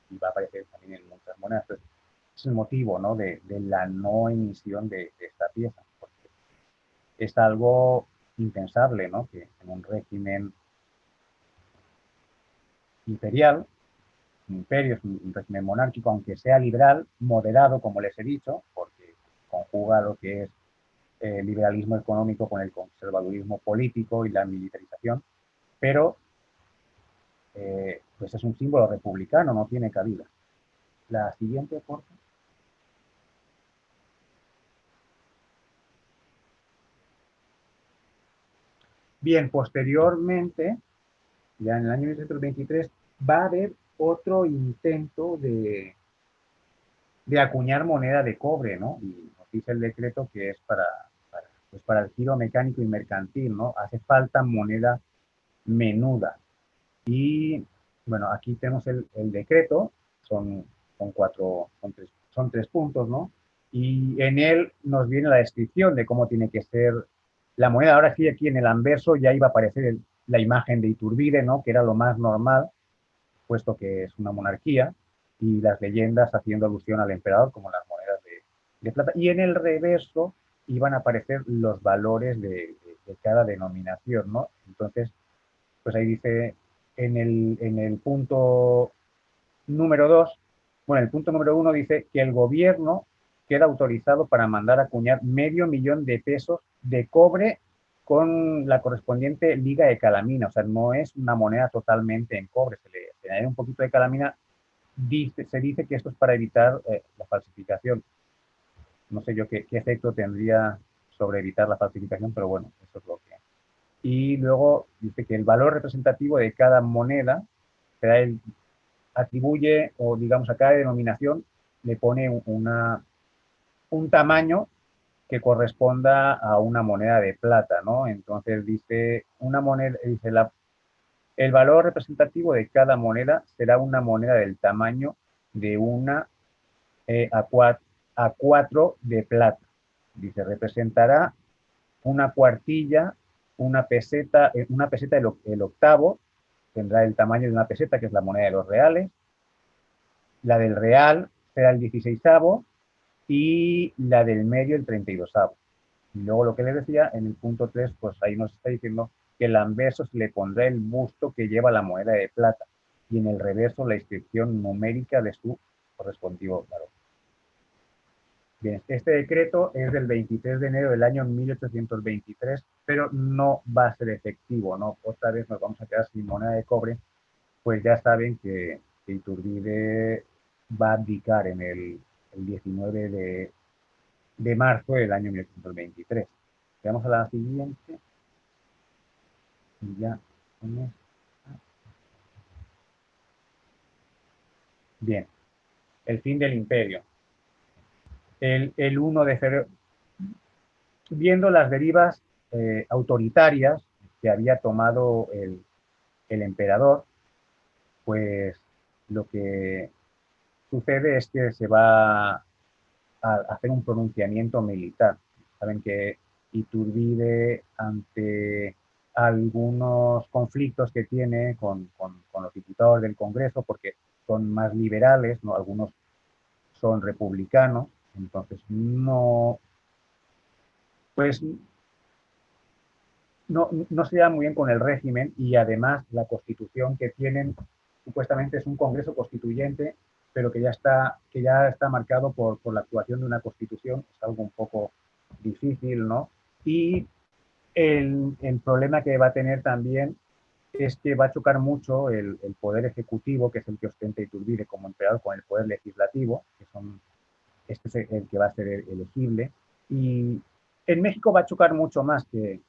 y va a aparecer también en muchas monedas. Entonces, es el motivo, ¿no?, de la no emisión de esta pieza, porque es algo impensable, ¿no?, que en un régimen imperial, un imperio es un régimen monárquico, aunque sea liberal, moderado, como les he dicho, porque conjuga lo que es el liberalismo económico con el conservadurismo político y la militarización, pero pues es un símbolo republicano, no tiene cabida. La siguiente, por favor. Bien, posteriormente, ya en el año 1923, va a haber otro intento de acuñar moneda de cobre, ¿no? Y nos dice el decreto que es pues para el giro mecánico y mercantil, ¿no? Hace falta moneda menuda. Y bueno, aquí tenemos el decreto, son tres puntos, ¿no? Y en él nos viene la descripción de cómo tiene que ser la moneda. Ahora sí, aquí en el anverso ya iba a aparecer la imagen de Iturbide, ¿no?, que era lo más normal, puesto que es una monarquía, y las leyendas haciendo alusión al emperador, como las monedas de plata. Y en el reverso iban a aparecer los valores de cada denominación, ¿no? Entonces, pues ahí dice en el punto número 2, bueno, el punto número 1 dice que el gobierno queda autorizado para mandar a acuñar 500.000 de pesos de cobre con la correspondiente liga de calamina. O sea, no es una moneda totalmente en cobre, se le añade un poquito de calamina. Se dice que esto es para evitar la falsificación. No sé yo qué efecto tendría sobre evitar la falsificación, pero bueno, eso es lo que... Y luego dice que el valor representativo de cada moneda será atribuye, o digamos a cada denominación le pone un tamaño que corresponda a una moneda de plata, ¿no? Entonces dice, una moneda, dice, el valor representativo de cada moneda será una moneda del tamaño de una a 4 de plata. Dice, representará una cuartilla, una peseta el octavo, tendrá el tamaño de una peseta, que es la moneda de los reales. La del real será el 16avo y la del medio el 32avo. Y luego lo que les decía, en el punto 3, pues ahí nos está diciendo que el anverso se le pondrá el busto que lleva la moneda de plata y en el reverso la inscripción numérica de su correspondivo valor. Bien, este decreto es del 23 de enero del año 1823, pero no va a ser efectivo, ¿no? Otra vez nos vamos a quedar sin moneda de cobre, pues ya saben que Iturbide va a abdicar en el 19 de marzo del año 1823. Vamos a la siguiente. Y ya. Bien, el fin del imperio. El 1 de febrero, viendo las derivas autoritarias que había tomado el emperador, pues lo que sucede es que se va a hacer un pronunciamiento militar. Saben que Iturbide, ante algunos conflictos que tiene con los diputados del Congreso, porque son más liberales, ¿no? Algunos son republicanos, entonces no, pues no se lleva muy bien con el régimen y además la constitución que tienen supuestamente es un Congreso constituyente, pero que ya está marcado por la actuación de una constitución, es algo un poco difícil, ¿no? Y el problema que va a tener también es que va a chocar mucho el poder ejecutivo, que es el que ostenta Iturbide como emperador, con el poder legislativo, que son, este es el que va a ser elegible. Y en México va a chocar mucho más que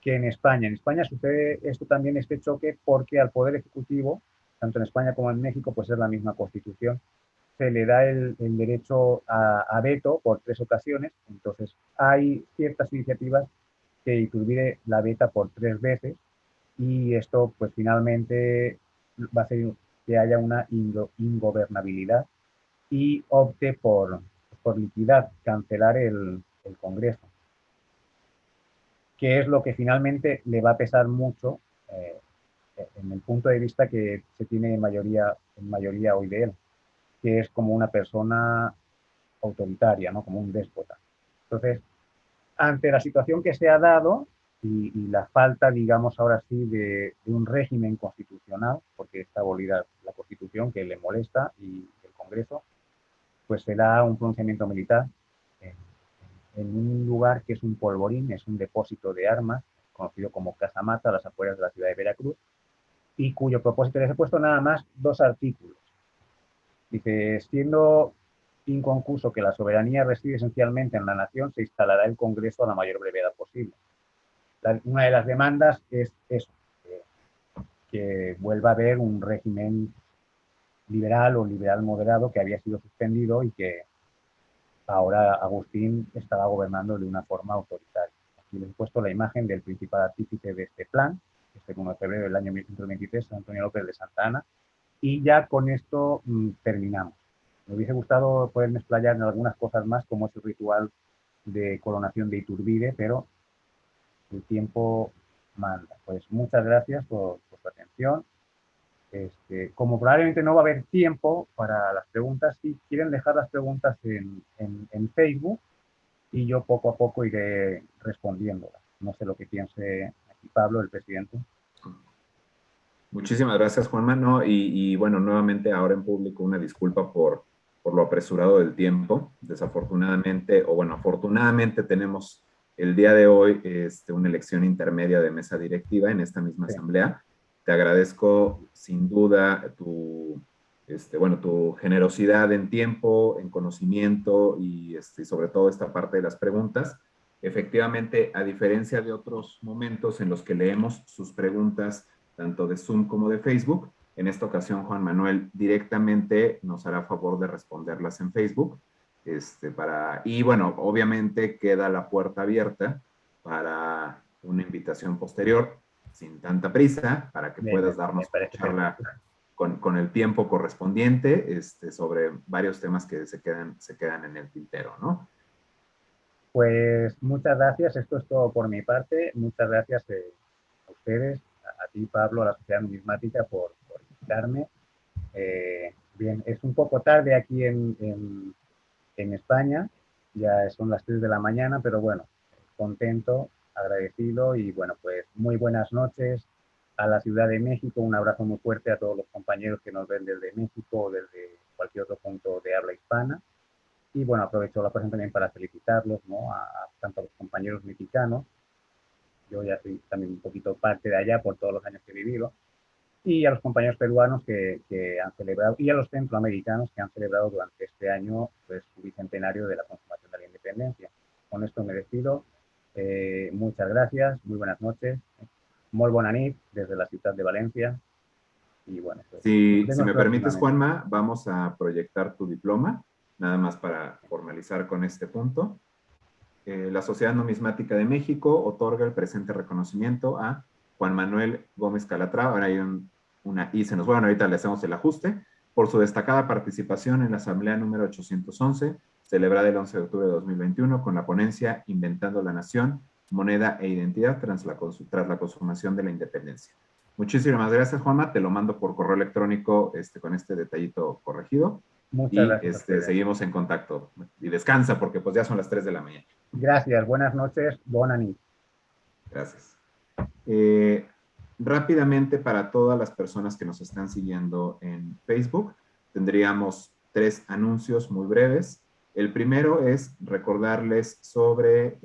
en España. En España sucede esto también, este choque, porque al Poder Ejecutivo, tanto en España como en México, pues es la misma Constitución, se le da el derecho a veto por 3 ocasiones. Entonces, hay ciertas iniciativas que Iturbide la veta por 3 veces y esto, pues finalmente va a hacer que haya una ingobernabilidad y opte por liquidar, cancelar el Congreso, que es lo que finalmente le va a pesar mucho en el punto de vista que se tiene en mayoría hoy de él. que es como una persona autoritaria, ¿no? Como un déspota. Entonces, ante la situación que se ha dado y la falta, digamos, ahora sí, de un régimen constitucional, porque está abolida la Constitución que le molesta y el Congreso, pues se da un pronunciamiento militar en, en un lugar que es un polvorín, es un depósito de armas, conocido como Casamata, a las afueras de la ciudad de Veracruz, y cuyo propósito les he puesto nada más 2 artículos. Dice, siendo inconcluso que la soberanía reside esencialmente en la nación, se instalará el Congreso a la mayor brevedad posible. Una de las demandas es eso, que vuelva a haber un régimen liberal o liberal moderado que había sido suspendido y que ahora Agustín estaba gobernando de una forma autoritaria. Aquí les he puesto la imagen del principal artífice de este plan, que es el 1 de febrero del año 1123, Antonio López de Santa Anna, y ya con esto terminamos. Me hubiese gustado poderme explayar en algunas cosas más, como es el ritual de coronación de Iturbide, pero el tiempo manda. Pues muchas gracias por su atención. Como probablemente no va a haber tiempo para las preguntas, si quieren dejar las preguntas en Facebook y yo poco a poco iré respondiéndolas. No sé lo que piense aquí Pablo, el presidente. Muchísimas gracias, Juanma. No, y bueno, nuevamente ahora en público una disculpa por lo apresurado del tiempo. Desafortunadamente, o bueno, afortunadamente tenemos el día de hoy una elección intermedia de mesa directiva en esta misma asamblea. Te agradezco sin duda tu generosidad en tiempo, en conocimiento y sobre todo esta parte de las preguntas. Efectivamente, a diferencia de otros momentos en los que leemos sus preguntas tanto de Zoom como de Facebook, en esta ocasión Juan Manuel directamente nos hará favor de responderlas en Facebook. Y bueno, obviamente queda la puerta abierta para una invitación posterior, sin tanta prisa, para que puedas darnos una charla con el tiempo correspondiente sobre varios temas que se quedan en el tintero, ¿no? Pues muchas gracias, esto es todo por mi parte. Muchas gracias a ustedes, a ti Pablo, a la Sociedad Numismática por invitarme. Bien, es un poco tarde aquí en España, ya son las 3 de la mañana, pero bueno, contento, agradecido y bueno, pues muy buenas noches a la Ciudad de México, un abrazo muy fuerte a todos los compañeros que nos ven desde México o desde cualquier otro punto de habla hispana. Y bueno, aprovecho la ocasión también para felicitarlos, ¿no? Tanto a los compañeros mexicanos, yo ya soy también un poquito parte de allá por todos los años que he vivido, y a los compañeros peruanos que han celebrado, y a los centroamericanos que han celebrado durante este año pues, su bicentenario de la consumación de la independencia. Con esto me despido. Muchas gracias, muy buenas noches. Molt bona nit desde la ciudad de Valencia. Y bueno, pues si nos vemos me permites, próximamente. Juanma, vamos a proyectar tu diploma, nada más para formalizar con este punto. La Sociedad Numismática de México otorga el presente reconocimiento a Juan Manuel Gómez Calatrava. Ahora hay una I, se nos bueno, ahorita le hacemos el ajuste, por su destacada participación en la Asamblea número 811, celebrada el 11 de octubre de 2021, con la ponencia Inventando la Nación, Moneda e Identidad tras la consumación de la independencia. Muchísimas gracias, Juanma. Te lo mando por correo electrónico con este detallito corregido. Muchas Y gracias a ustedes. seguimos en contacto. Y descansa porque pues ya son las 3 de la mañana. Gracias, buenas noches, bona nit. Gracias. Rápidamente, para todas las personas que nos están siguiendo en Facebook, tendríamos 3 anuncios muy breves. El primero es recordarles sobre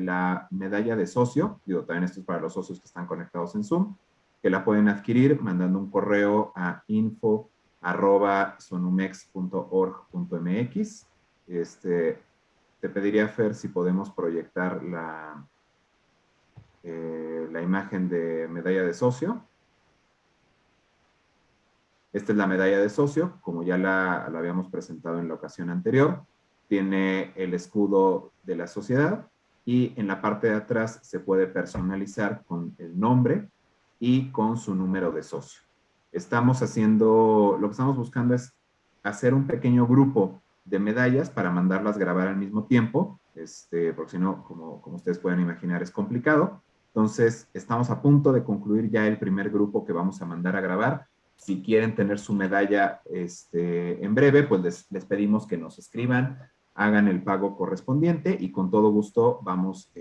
la medalla de socio. Digo, también esto es para los socios que están conectados en Zoom, que la pueden adquirir mandando un correo a info@sonumex.org.mx. Te pediría, Fer, si podemos proyectar la imagen de medalla de socio. Esta es la medalla de socio, como ya la habíamos presentado en la ocasión anterior. Tiene el escudo de la sociedad y en la parte de atrás se puede personalizar con el nombre y con su número de socio. Lo que estamos buscando es hacer un pequeño grupo de medallas para mandarlas grabar al mismo tiempo, porque si no, como ustedes pueden imaginar, es complicado. Entonces, estamos a punto de concluir ya el primer grupo que vamos a mandar a grabar. si quieren tener su medalla en breve, pues les pedimos que nos escriban, hagan el pago correspondiente y con todo gusto vamos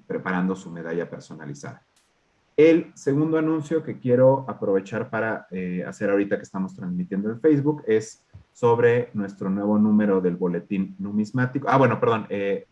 preparando su medalla personalizada. El segundo anuncio que quiero aprovechar para hacer ahorita que estamos transmitiendo en Facebook es sobre nuestro nuevo número del boletín numismático. Bueno, perdón,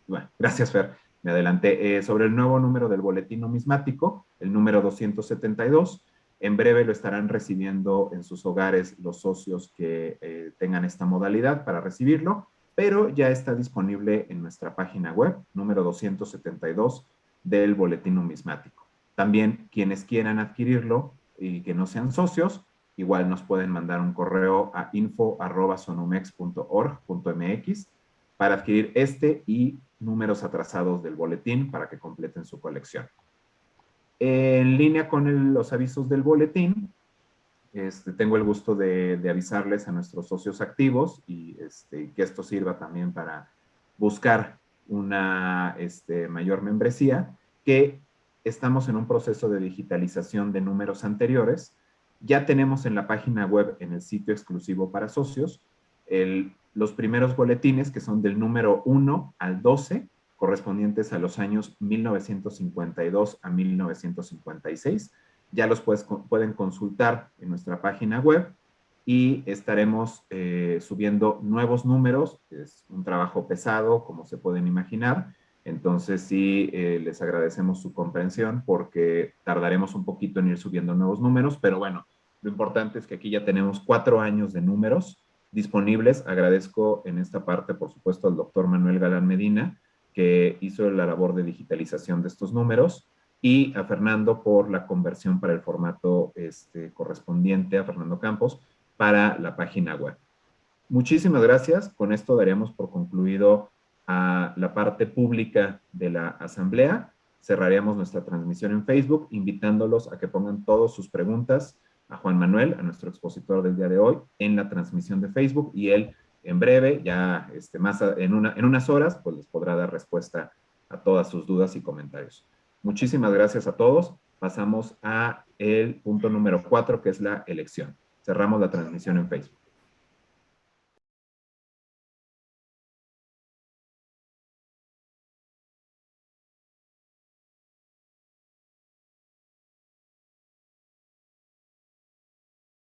bueno, gracias Fer, me adelanté. Sobre el nuevo número del boletín numismático, el número 272. En breve lo estarán recibiendo en sus hogares los socios que tengan esta modalidad para recibirlo, pero ya está disponible en nuestra página web, número 272 del boletín numismático. También quienes quieran adquirirlo y que no sean socios, igual nos pueden mandar un correo a info@sonumex.org.mx para adquirir este y números atrasados del boletín para que completen su colección. En línea con los avisos del boletín, tengo el gusto de avisarles a nuestros socios activos y que esto sirva también para buscar una mayor membresía, que estamos en un proceso de digitalización de números anteriores. Ya tenemos en la página web, en el sitio exclusivo para socios, los primeros boletines que son del número 1 al 12, correspondientes a los años 1952 a 1956. Ya los pueden consultar en nuestra página web y estaremos subiendo nuevos números. Es un trabajo pesado, como se pueden imaginar. Entonces sí, les agradecemos su comprensión porque tardaremos un poquito en ir subiendo nuevos números, pero bueno, lo importante es que aquí ya tenemos 4 años de números disponibles. Agradezco en esta parte, por supuesto, al doctor Manuel Galán Medina, que hizo la labor de digitalización de estos números, y a Fernando por la conversión para el formato correspondiente, a Fernando Campos, para la página web. Muchísimas gracias. Con esto daríamos por concluido a la parte pública de la asamblea. Cerraríamos nuestra transmisión en Facebook, invitándolos a que pongan todas sus preguntas a Juan Manuel, a nuestro expositor del día de hoy, en la transmisión de Facebook, y él en breve, ya en unas horas, pues les podrá dar respuesta a todas sus dudas y comentarios. Muchísimas gracias a todos. Pasamos a el punto número 4, que es la elección. Cerramos la transmisión en Facebook.